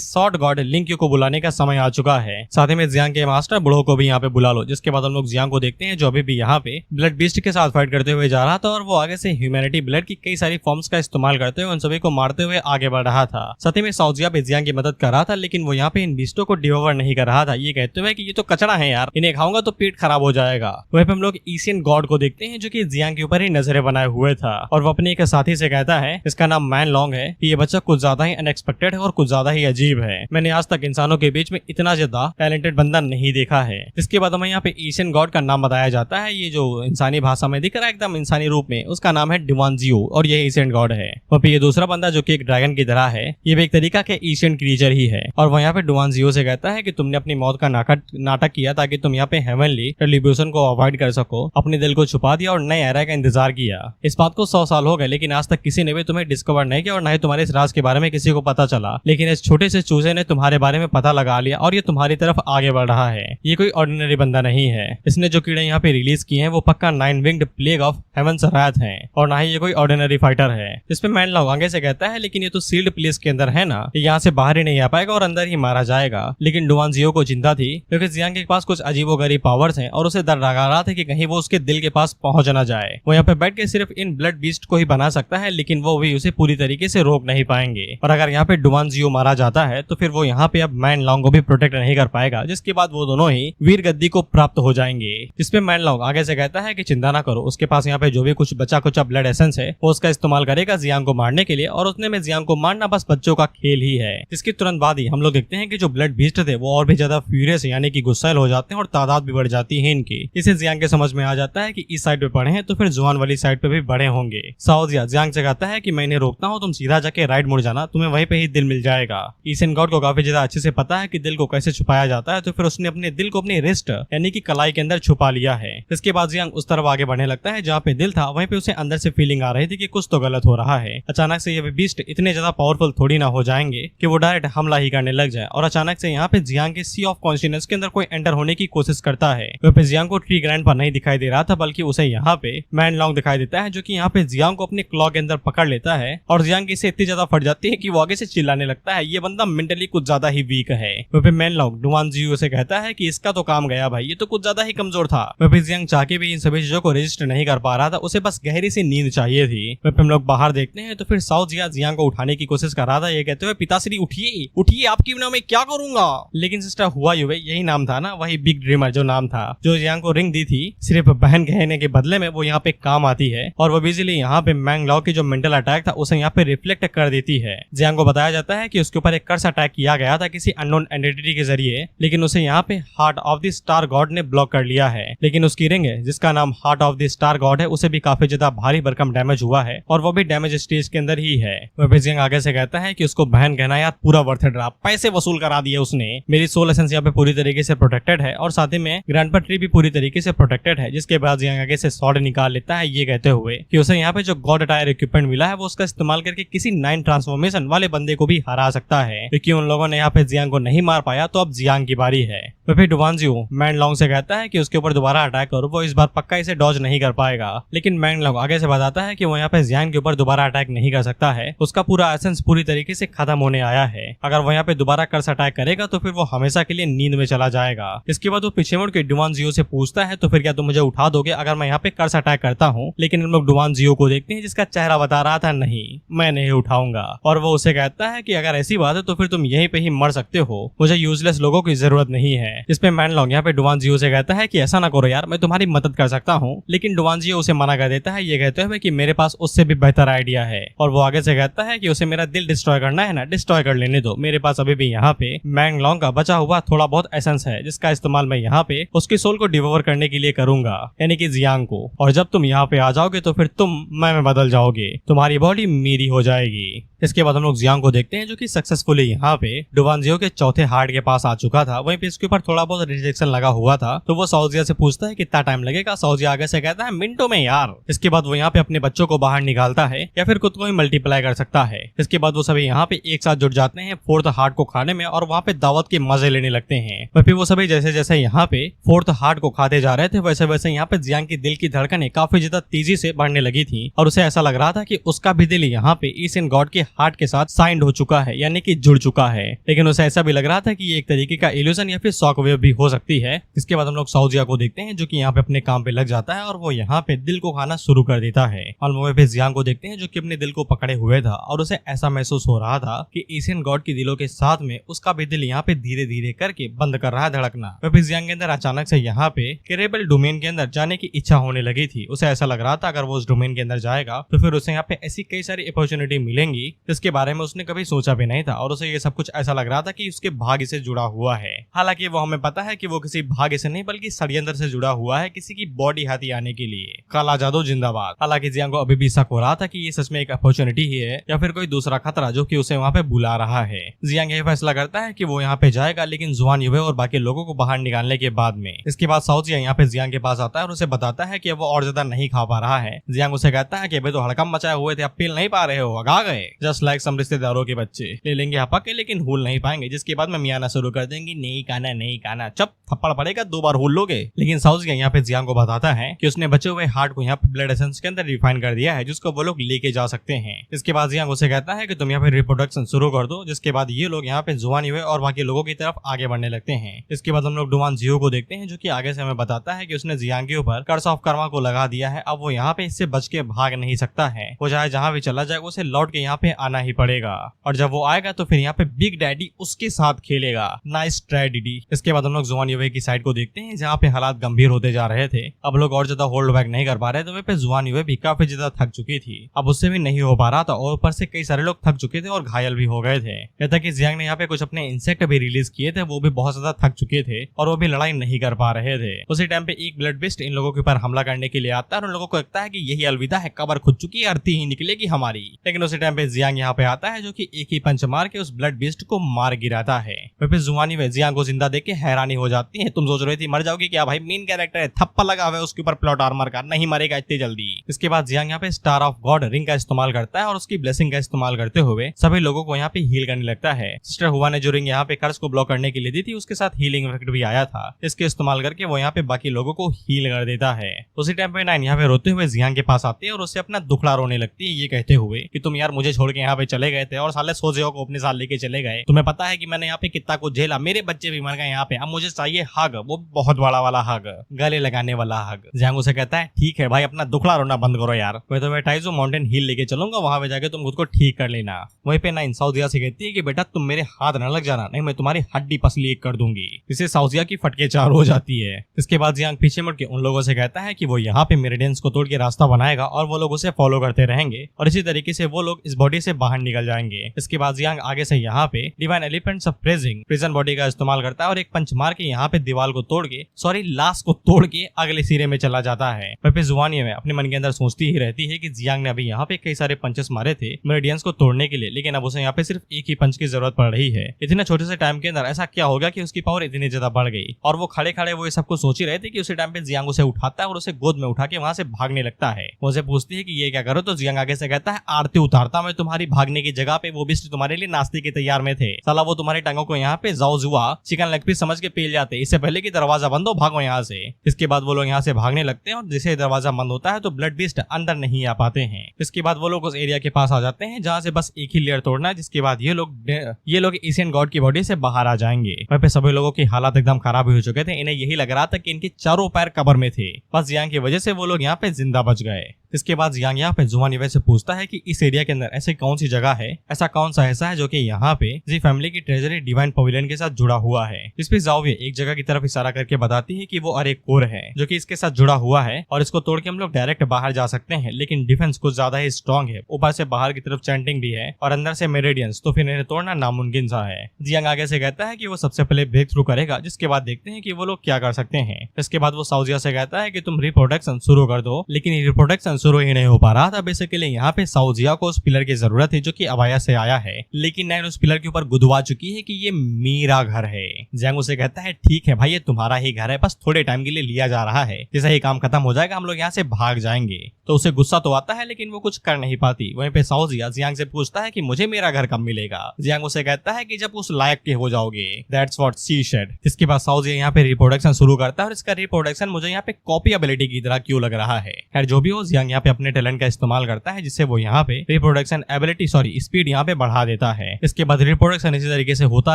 शॉर्ट गॉड लिंक्यू को बुलाने का समय आ चुका है। साथ ही में जियांग के मास्टर बूढ़ों को भी यहाँ पे बुला लो। जिसके बाद हम लोग जियांग को देखते हैं जो अभी भी यहाँ पे ब्लड बीस्ट के साथ फाइट करते हुए जा रहा था और वो आगे से ह्यूमैनिटी ब्लड की कई सारी फॉर्म्स का इस्तेमाल करते हुए उन सभी को मारते हुए आगे बढ़ रहा था। साथ ही में साउजिया भी जियांग की मदद कर रहा था लेकिन वो यहाँ पे इन बीस्टों को डिवोर नहीं कर रहा था, ये कहते हुए कि ये तो कचरा है यार, इन्हें खाऊंगा तो पेट खराब हो जाएगा। वहीं पे हम लोग एशियन गॉड को देखते हैं जो कि जियांग के ऊपर ही नजरें बनाए हुए था और वो अपने एक साथी से कहता है, इसका नाम मैन लॉन्ग है, कि ये बच्चा कुछ ज्यादा ही अनएक्सपेक्टेड है और कुछ ज्यादा ही अजीब है। मैंने आज तक इंसानों के बीच में इतना ज्यादा टैलेंटेड बंदा नहीं देखा है। इसके बाद हमें यहाँ पे एशियन गॉड का नाम बताया जाता है, ये जो इंसानी भाषा में दिख रहा है एकदम इंसानी रूप में, उसका नाम है डिवानजियो और ये एशियन गॉड है। वहाँ पे ये दूसरा बंदा जो कि एक ड्रैगन की तरह है, ये भी एक तरीका के एशियन क्रीचर ही है और वो यहाँ पे डिवानजियो से कहता है कि तुमने अपनी मौत का नाटक किया ताकि तुम यहाँ पे हेवनली रेट्रिब्यूशन को अवॉइड कर सको, अपने दिल को छुपा दिया और नए एरा का इंतजार किया। इस बात को 100 साल हो गए लेकिन आज तक किसी ने भी तुम्हें डिस्कवर नहीं किया और न ही तुम्हारे इस राज के बारे में किसी को पता चला, लेकिन इस छोटे से चूजे ने तुम्हारे बारे में पता लगा लिया और ये तुम्हारी तरफ आगे बढ़ रहा है। ये कोई ऑर्डिनरी बंदा नहीं है, इसने जो कीड़े यहाँ पे रिलीज किए हैं वो पक्का 9 विंग्ड प्लेग ऑफ हेवन सरायत है और ना ही ये कोई ऑर्डिनरी फाइटर है। इस पे मैन लॉन्ग आगे से कहता है, लेकिन ये तो सील्ड प्लेस के अंदर है ना, यहाँ से बाहर ही नहीं आ पाएगा और अंदर ही मारा जाएगा। लेकिन डिवानजियो को चिंता थी क्योंकि जियांग के पास कुछ अजीबोगरीब पावर्स हैं और उसे डर लगा रहा था कि कहीं वो उसके दिल के पास पहुंच ना जाए। वो यहाँ पे बैठ के सिर्फ इन ब्लड बीस्ट को ही बना सकता है लेकिन वो भी उसे पूरी तरीके से रोक नहीं पाएंगे और अगर यहाँ पे डिवानजियो मारा जाता है तो फिर वो यहाँ पे अब मैन लॉन्ग को भी प्रोटेक्ट नहीं कर पाएगा, जिसके बाद वो दोनों ही वीर गद्दी को प्राप्त हो जाएंगे। जिसपे मैन लॉन्ग आगे से कहता है कि चिंता ना करो, उसके पास यहाँ पे जो भी कुछ बचा कुचा ब्लड एसेंस है वो उसका इस्तेमाल करेगा जियांग को मारने के लिए और उतने में जियांग को मारना बस बच्चों का खेल ही है। इसके तुरंत बाद ही हम लोग देखते हैं कि जो ब्लड बीस्ट थे वो और भी ज्यादा फ्यूरियस यानी कि गुस्सैल हो जाते हैं और तादाद भी बढ़ जाती है इनकी। इसे जियांग के समझ में आ जाता है कि इस साइड पे पड़े हैं तो फिर जुआन वाली साइड पे भी बड़े होंगे। साउजिया जियांग से कहता है कि मैं इन्हें रोकता हूँ, तुम सीधा जाके राइट मुड़ जाना, तुम्हें वहीं पे ही दिल मिल जाएगा। एशियन गॉड को काफी ज्यादा अच्छे से पता है कि दिल को कैसे छुपाया जाता है तो फिर उसने अपने दिल को अपनी रिस्ट यानी कि कलाई के अंदर छुपा लिया है। इसके बाद जियांग उस तरफ आगे बढ़ने लगता है जहाँ पे दिल था, वहीं पे उसे अंदर से फीलिंग आ रही थी कि कुछ तो गलत हो रहा है। अचानक से ये बीस्ट इतने ज्यादा पावरफुल थोड़ी ना हो जाएंगे कि वो डायरेक्ट हमला ही करने लग जाए और अचानक से यहाँ पे जियांग के सी ऑफ कॉन्शियसनेस के अंदर कोई एंटर होने की कोशिश करता है। वहाँ पे जियांग को ट्री ग्रैंड पर नहीं दिखाई दे रहा था बल्कि उसे यहाँ पे मैन लॉन्ग दिखाई देता है जो कि यहाँ पे जियांग को अपने क्लॉ के अंदर पकड़ लेता है और जियांग इसे इतनी ज्यादा फट जाती है कि वो आगे से चिल्लाने लगता है, ये बंदा मेंटली कुछ ज्यादा ही वीक है। वहाँ पे मैन लॉन्ग डिवानजियो से कहता है कि इसका तो काम गया भाई, ये तो कुछ ज्यादा ही कमजोर था। वहाँ पे जियांग चाह के भी इन सभी चीजों को रजिस्टर नहीं कर पा रहा था, उसे बस गहरी सी नींद चाहिए थी। वहाँ पे हम लोग बाहर देखते हैं तो फिर साउजिया जियांग को उठाने की कोशिश कर रहा था, ये कहते हुए पिताश्री उठिए उठिए, आपकी बिना मैं क्या करूंगा। लेकिन सिस्टर हुआ युवे यही नाम था ना, वही बिग ड्रीमर जो नाम था, जो जियांग को रिंग दी थी सिर्फ बहन कहने के बदले में, वो यहाँ पे काम आती है और वो बिजली यहाँ पे मैंग लॉन्ग की जो मेंटल अटैक था उसे यहाँ पे रिफ्लेक्ट कर देती है। जियांग को बताया जाता है कि उसके ऊपर एक कर्स अटैक किया गया था किसी अननोन एंटिटी के जरिए, लेकिन उसे यहाँ पे heart of the star God ने ब्लॉक कर लिया है। लेकिन उसकी रिंग है जिसका नाम heart of the star God है उसे भी काफी ज्यादा भारी भरकम डैमेज हुआ है और वो भी डैमेज स्टेज के अंदर ही है। वह जियांग आगे से कहता है कि उसको बहन कहना यार पूरा वर्थ इट रहा, पैसे वसूल करा दिए उसने, मेरी सोल एसेंस यहाँ पे पूरी तरीके से प्रोटेक्टेड है और साथ ही में ग्रैंडपा ट्री भी पूरी तरीके से प्रोटेक्टेड है। जिसके बाद जियांग आगे से स्वॉर्ड निकाल लेता है ये कहते हुए कि उसे यहाँ पे जो गॉड अटायर इक्विपमेंट मिला है वो उसका इस्तेमाल करके किसी 9 ट्रांसफॉर्मेशन वाले बंदे को भी हरा सकता है। क्योंकि उन लोगों ने यहाँ पे जियांग को नहीं मार पाया तो अब जियांग की बारी है। तो फिर डिवानजियो मैन लॉन्ग से कहता है कि उसके ऊपर दोबारा अटैक करो, वो इस बार पक्का इसे डॉज नहीं कर पाएगा। लेकिन मैन लॉन्ग आगे से बताता है कि वो यहाँ पे जियांग के ऊपर दोबारा अटैक नहीं कर सकता है, उसका पूरा एसेंस पूरी तरीके से खत्म होने आया है। अगर वो यहाँ पे दोबारा कर्स अटैक करेगा तो फिर वो हमेशा के लिए नींद में चला जाएगा। इसके बाद वो पीछे मुड़ के डिवानजियो से पूछता है तो फिर क्या तुम मुझे उठा दोगे अगर मैं यहाँ पे कर्स अटैक करता हूँ। लेकिन हम लोग डिवानजियो को देखते हैं जिसका चेहरा बता रहा था नहीं मैं नहीं उठाऊंगा और वो उसे कहता है कि अगर ऐसी बात है तो फिर तुम यहीं पे ही मर सकते हो, मुझे यूजलेस लोगों की जरूरत नहीं है। इसमें मैन लॉन्ग यहाँ पे डिवानजियो से कहता है कि ऐसा ना करो यार, मैं तुम्हारी मदद कर सकता हूँ। लेकिन डिवानजियो उसे मना कर देता है ये कहते हुए कि मेरे पास उससे भी बेहतर आइडिया है और वो आगे से कहता है कि उसे मेरा दिल डिस्ट्रॉय करना है ना, डिस्ट्रॉय कर लेने दो, मेरे पास अभी भी यहाँ पे मैन लॉन्ग का बचा हुआ थोड़ा बहुत एसेंस है जिसका इस्तेमाल मैं यहाँ पे उसकी सोल को डिवोर करने के लिए करूंगा यानी कि जियांग को, और जब तुम यहाँ पे आ जाओगे तो फिर तुम मैं बदल जाओगे, तुम्हारी बॉडी मेरी हो जाएगी। इसके बाद हम लोग जियांग को देखते हैं जो कि सक्सेसफुली यहाँ पे डुवानजियो के चौथे हार्ट के पास आ चुका था। वहीं पे इसके ऊपर थोड़ा बहुत रिजेक्शन लगा हुआ था, तो वो साउजिया से पूछता है कितना टाइम लगेगा। साउजिया आगे से कहता है मिनटों में यार। इसके बाद वो यहाँ पे अपने बच्चों को बाहर निकालता है या फिर खुद को ही मल्टीप्लाई कर सकता है। इसके बाद वो सभी यहाँ पे एक साथ जुट जाते हैं फोर्थ हार्ट को खाने में और वहाँ पे दावत के मजे लेने लगते हैं। फिर वो सभी जैसे जैसे यहाँ पे फोर्थ हार्ट को खाते जा रहे थे वैसे वैसे यहाँ पे जियांग की दिल की धड़कनें काफी ज्यादा तेजी से बढ़ने लगी थी और उसे ऐसा लग रहा था कि उसका भी दिल यहाँ पे ईसेन गॉड के हार्ट के साथ साइंड हो चुका है, यानी कि जुड़ चुका है। लेकिन उसे ऐसा भी लग रहा था कि ये एक तरीके का इल्यूजन या फिर शॉक वेव भी हो सकती है। इसके बाद हम लोग साउजिया को देखते हैं जो कि यहाँ पे अपने काम पे लग जाता है और वो यहाँ पे दिल को खाना शुरू कर देता है। और वहीं पे जियांग को देखते हैं जो कि अपने दिल को पकड़े हुए था और उसे ऐसा महसूस हो रहा था कि ईसेन गॉड के दिलों के साथ में उसका भी दिल यहाँ पे धीरे धीरे करके बंद कर रहा है धड़कना। फिर जियांग के अंदर अचानक से यहाँ पे केरेबल डोमेन के अंदर जाने की इच्छा होने लगी थी। उसे ऐसा लग रहा था अगर वो उस डोमेन के अंदर जाएगा तो फिर उसे यहाँ पे ऐसी कई सारी अपॉर्चुनिटी मिलेंगी जिसके बारे में उसने कभी सोचा भी नहीं था और उसे ये सब कुछ ऐसा लग रहा था कि उसके भाग्य से जुड़ा हुआ है। हालांकि वो हमें पता है कि वो किसी भाग्य से नहीं बल्कि षड्यंत्र से जुड़ा हुआ है किसी की बॉडी हाथी आने के लिए। काला जादू जिंदाबाद। हालांकि जियांग को अभी भी शक हो रहा था कि ये सच में एक अपॉर्चुनिटी ही है या फिर कोई दूसरा खतरा जो कि उसे वहाँ पे बुला रहा है। जियांग ये फैसला करता है कि वो यहाँ पे जाएगा लेकिन जुआन युवे और बाकी लोगों को बाहर निकालने के बाद में। इसके बाद साउजिया यहाँ पे जियांग के पास आता है और उसे बताता है कि वो और ज्यादा नहीं खा पा रहा है। जियांग उसे कहता है कि अभी तो हड़कम मचाए हुए थे, अब पील नहीं पा रहे हो, अगा गए। जस्ट लाइक सम रिश्तेदारों के बच्चे ले लेंगे हपा के लेकिन हुल नहीं पाएंगे, जिसके बाद में मियाना शुरू कर देंगे नहीं खाना चप थप्पड़ पड़ेगा 2 बार हुल लोगे। लेकिन साउजिया यहाँ पे जियांग को बताता है कि उसने बचे हुए हार्ट को यहाँ पे ब्लड एसेंस के अंदर रिफाइन कर दिया है जिसको वो लोग लेके जा सकते हैं। इसके बाद जियांग उसे कहता है कि तुम यहाँ पे रिप्रोडक्शन शुरू कर दो, जिसके बाद ये लोग यहाँ पे जुआन युवे और बाकी लोगों की तरफ आगे बढ़ने लगते हैं। इसके बाद हम लोग डुवानजियो को देखते हैं जो कि आगे से हमें बताता है कि उसने जियांग के ऊपर कर्स ऑफ कर्मा को लगा दिया है। अब वो यहाँ पे इससे बच के भाग नहीं सकता है, वो चाहे जहाँ भी चला जाए उसे लौट के यहाँ पे आना ही पड़ेगा और जब वो आएगा तो फिर यहाँ पे बिग डैडी उसके साथ खेलेगा। Nice try DD. इसके बाद हम लोग जुआन युवे की साइड को देखते हैं जहाँ पे हालात गंभीर होते जा रहे थे। अब लोग और ज्यादा होल्ड बैक नहीं कर पा रहे थे, तो वहीं पे जुआन युवे भी काफी ज्यादा थक चुकी थी, अब उससे भी नहीं हो पा रहा था और ऊपर से कई सारे लोग थक चुके थे और घायल भी हो गए थे। कहता कि जियांग ने यहाँ पे कुछ अपने इंसेक्ट भी रिलीज किए थे, वो भी बहुत ज्यादा थक चुके थे और वो भी लड़ाई नहीं कर पा रहे थे। उसी टाइम पे एक ब्लड बिस्ट इन लोगों के ऊपर हमला करने के लिए आता है और उन लोगों को लगता है कि यही अलविदा है, कबर खुद चुकी है, अर्थी ही निकलेगी हमारी। लेकिन उसी टाइम पे जियांग यहाँ पे आता है जो कि एक ही पंच मार के उस ब्लड बिस्ट को मार गिराता है। फिर जुआन युवे जियांग को जिंदा देख के हैरानी हो जाती है, तुम सोच रही थी मर जाओगी क्या भाई, मेन कैरेक्टर है, थप्पा लगा हुआ है उसके ऊपर प्लॉट आर्मर का, नहीं मरेगा इतनी जल्दी। इसके बाद जियांग यहाँ पे स्टार ऑफ गॉड रिंग का इस्तेमाल करता है और उसकी ब्लेसिंग का इस्तेमाल करते हुए सभी लोगों को यहाँ पे हील करने लगता है। सिस्टर हुआ ने जो रिंग यहाँ पे कर्स को ब्लॉक करने के लिए दी थी उसके साथ हीलिंग इफेक्ट भी आया था, इसके इस्तेमाल करके वो यहाँ पे बाकी लोगों को हील कर देता है। उसी टाइम पे नाइन यहाँ पे रोते हुए जियांग के पास आती है और उससे अपना दुखड़ा रोने लगती है, ये कहते हुए कि तुम यार मुझे छोड़ के यहाँ पे चले गए थे और साले सोजियो को अपने साथ लेके चले गए, तुम्हें पता है कि मैंने यहाँ पे कितना कुछ झेला, मेरे बच्चे भी मर गए यहाँ पे, अब मुझे चाहिए हग, वो बहुत बड़ा वाला हग, गले लगाने वाला हग। जियांग उसे कहता है ठीक है भाई अपना दुखड़ा रोना बंद करो यार, मैं तुम्हें टाइजो माउंटेन हिल लेके चलूंगा, वहां पे जाके तुम खुद को ठीक कर लेना। वहीं पे नाइन साउजिया से कहती है कि बेटा तुम मेरे हाथ न लग जाना, नहीं मैं तुम्हारी हड्डी पसली एक कर दूंगी। इसे साउजिया की फटके चार हो जाती है। इसके बाद जियांग पीछे मुड़ के उन लोगों से कहता है कि वो यहाँ पे मेरिडियंस को तोड़ के रास्ता बनाएगा और वो लोग उसे फॉलो करते रहेंगे और इसी तरीके से वो लोग इस बॉडी से बाहर निकल जाएंगे। इसके बाद जियांग आगे से यहाँ पे divine elephants of praising prison body का इस्तेमाल करता है और एक पंच मार के यहाँ पे दीवार को तोड़ के लाश को तोड़ के अगले सिरे में चला जाता है। फिर जुआन युवे अपने मन के अंदर सोचती ही रहती है कि जियांग ने अभी यहाँ पे कई सारे पंचेस मारे थे मेरिडियंस को तोड़ने के लिए, लेकिन अब उसे यहाँ पे सिर्फ एक ही पंच की जरूरत पड़ रही है। इतने छोटे से टाइम के अंदर ऐसा क्या हो गया कि उसकी पावर इतनी ज्यादा बढ़ गई और वो खड़े खड़े वो ये सब कुछ सोच ही रहे थे कि उसी टाइम पे जियांग उसे उठाता है और उसे गोद में उठा के वहां से भागने लगता है। वो उसे पूछती है कि ये क्या करो, तो जियांग आगे से कहता है आरती उतारता मैं तुम्हारी भागने की जगह पे, वो भी तुम्हारे लिए नाश्ते के तैयार में थे, साला वो तुम्हारी टांगों को यहाँ पे जाओ जुआ चिकन लेग पीस समझ के पेल जाते, इससे पहले कि दरवाजा बंद हो भागो यहाँ से। इसके बाद वो लोग यहाँ से भागने लगते हैं और जैसे दरवाजा बंद होता है तो ब्लड बीस्ट अंदर नहीं आ पाते हैं। इसके बाद वो लोग उस एरिया के पास आ जाते हैं जहाँ से बस एक ही लेयर तोड़ना है, जिसके बाद ये लोग एशियन गॉड की बॉडी से बाहर आ जाएंगे। वहीं पे सभी लोगों की हालत एकदम खराब हो चुके थे, इन्हें यही लग रहा था कि इनके चारों पैर कब्र में थे, बस जियांग की वजह से वो लोग यहाँ पे जिंदा बच गए। इसके बाद जियांग यहाँ पे जुआन युवे से पूछता है कि इस एरिया के अंदर ऐसी कौन सी जगह है, ऐसा कौन सा हिस्सा है जो कि यहाँ पे जी फैमिली की ट्रेजरी डिवाइन पवेलियन के साथ जुड़ा हुआ है। इस पे जाओ एक जगह की तरफ इशारा करके बताती है कि वो अरे कोर है जो कि इसके साथ जुड़ा हुआ है और इसको तोड़ के हम लोग डायरेक्ट बाहर जा सकते हैं, लेकिन डिफेंस कुछ ज्यादा ही स्ट्रॉन्ग है, ऊपर से बाहर की तरफ चैंटिंग भी है और अंदर से मेरिडियंस, तो फिर इन्हें तोड़ना नामुमकिन सा है। जियांग आगे से कहता है कि वो सबसे पहले ब्रेक थ्रू करेगा, जिसके बाद देखते हैं कि वो लोग क्या कर सकते हैं। इसके बाद वो साउजिया से कहता है कि तुम रिप्रोडक्शन शुरू कर दो, लेकिन रिप्रोडक्शन शुरू ही नहीं हो पा रहा था। बेसिकली यहाँ पे साउजिया को उस पिलर की जरूरत जरूरत है जो कि अबाया से आया है, लेकिन नैन उस पिलर के ऊपर गुदवा चुकी है कि ये मेरा घर है। जियांग उसे कहता है ठीक है भाई, ये तुम्हारा ही घर है, बस थोड़े टाइम के लिए लिया जा रहा है, जैसा ही काम खत्म हो जाएगा हम लोग यहाँ से भाग जाएंगे। तो उसे गुस्सा तो आता है लेकिन वो कुछ कर नहीं पाती। वहीं पे साओजिया जियांग से पूछता है कि मुझे मेरा घर कब मिलेगा। जियांग उसे कहता है कि जब उस लायक के हो जाओगे। That's what she said. इसके बाद साओजिया यहाँ पे रिप्रोडक्शन शुरू करता है और इसका रिप्रोडक्शन मुझे यहाँ पे कॉपी एबिलिटी की तरह क्यों लग रहा है। खैर जो भी हो, जियांग यहाँ पे अपने टैलेंट का इस्तेमाल करता है जिससे वो यहाँ पे रिप्रोडक्शन एबिलिटी स्पीड यहाँ पे बढ़ा देता है। इसके बाद रिप्रोडक्शन इसी तरीके से होता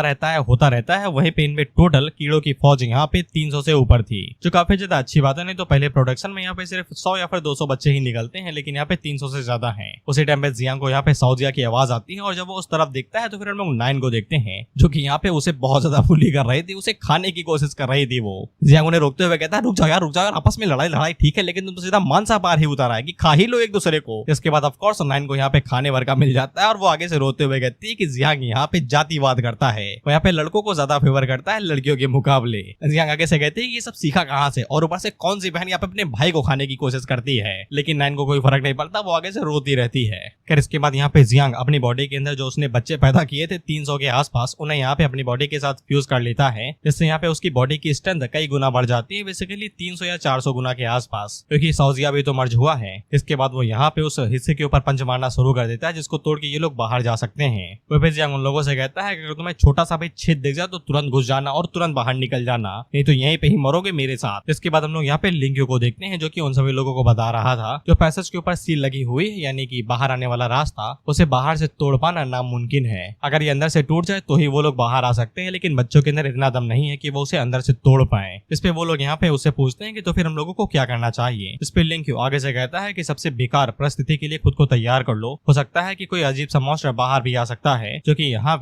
रहता है। वहीं पे इनमें टोटल कीड़ों की फौज यहाँ पे 300 से ऊपर थी, जो काफी ज्यादा अच्छी बात है। नहीं तो पहले प्रोडक्शन में यहाँ पे सिर्फ 100 या फिर 200 बच्चे ही निकलते हैं, लेकिन यहाँ पे 300 से ज्यादा हैं। उसी टाइम पे जियांग को यहाँ पे साओजिया की आवाज आती है और जब वो उस तरफ देखता है तो फिर हम लोग नाइन को देखते हैं जो कि यहाँ पे उसे बहुत ज्यादा बुली कर रही थी, उसे खाने की कोशिश कर रही थी। वो जियांग उन्हें रोकते हुए कहता है रुक जाओ यार, आपस में लड़ाई ठीक है, लेकिन तुम तो सीधा मांसाहार ही उतारा है कि खा ही लो एक दूसरे को। इसके बाद ऑफकोर्स नाइन को यहाँ पे खाने भर का मिल जाता है और वो आगे से रोते हुए कहती है कि जियांग यहाँ पे जातिवाद करता है, वो यहाँ पे लड़कों को ज्यादा फेवर करता है लड़कियों के मुकाबले। जियांग आगे से कहती है कि ये सब सीखा कहाँ से, और ऊपर से कौन सी बहन यहाँ पे अपने भाई को खाने की कोशिश करती है। लेकिन नाइन को कोई फर्क नहीं पड़ता, वो आगे से रोती रहती है। खैर इसके बाद यहाँ पे जियांग अपनी बॉडी के अंदर जो उसने बच्चे पैदा किए थे 300 के आसपास, उन्हें यहाँ पे अपनी बॉडी के साथ फ्यूज कर लेता है, जिससे यहाँ पे उसकी बॉडी की स्ट्रेंथ कई गुना बढ़ जाती है, बेसिकली 300 या 400 गुना के आसपास, क्योंकि साओजिया भी तो मर्ज हुआ है। इसके बाद वो यहाँ पे उस हिस्से के ऊपर पंच मारना शुरू कर देता है जिसको तोड़ के ये लोग बाहर जा सकते हैं। वो फिर जियांग उन लोगों से कहता है कि अगर तुम्हें छोटा सा भी छेद दिख जाए तो तुरंत घुस जाना और तुरंत बाहर निकल जाना, नहीं तो यहीं पे ही मरोगे मेरे साथ। इसके बाद हम लोग यहाँ पे लिंक्यू को देखते हैं जो कि उन सभी लोगों को बता रहा था जो पैसेज के ऊपर सील लगी हुई है, यानी कि बाहर आने वाला रास्ता, उसे बाहर से तोड़ पाना नामुमकिन है। अगर ये अंदर से टूट जाए तो ही वो लोग बाहर आ सकते हैं, लेकिन बच्चों के अंदर इतना दम नहीं है कि वो उसे अंदर से तोड़ पाए। इस पे वो लोग यहाँ पे उससे पूछते हैं कि तो फिर हम लोगों को क्या करना चाहिए। इस पे लिंक्यू आगे से कहता है कि सबसे बेकार परिस्थिति के लिए खुद को तैयार कर लो, हो सकता है कि कोई अजीब सा मॉन्स्टर बाहर भी आ सकता है जो कि यहाँ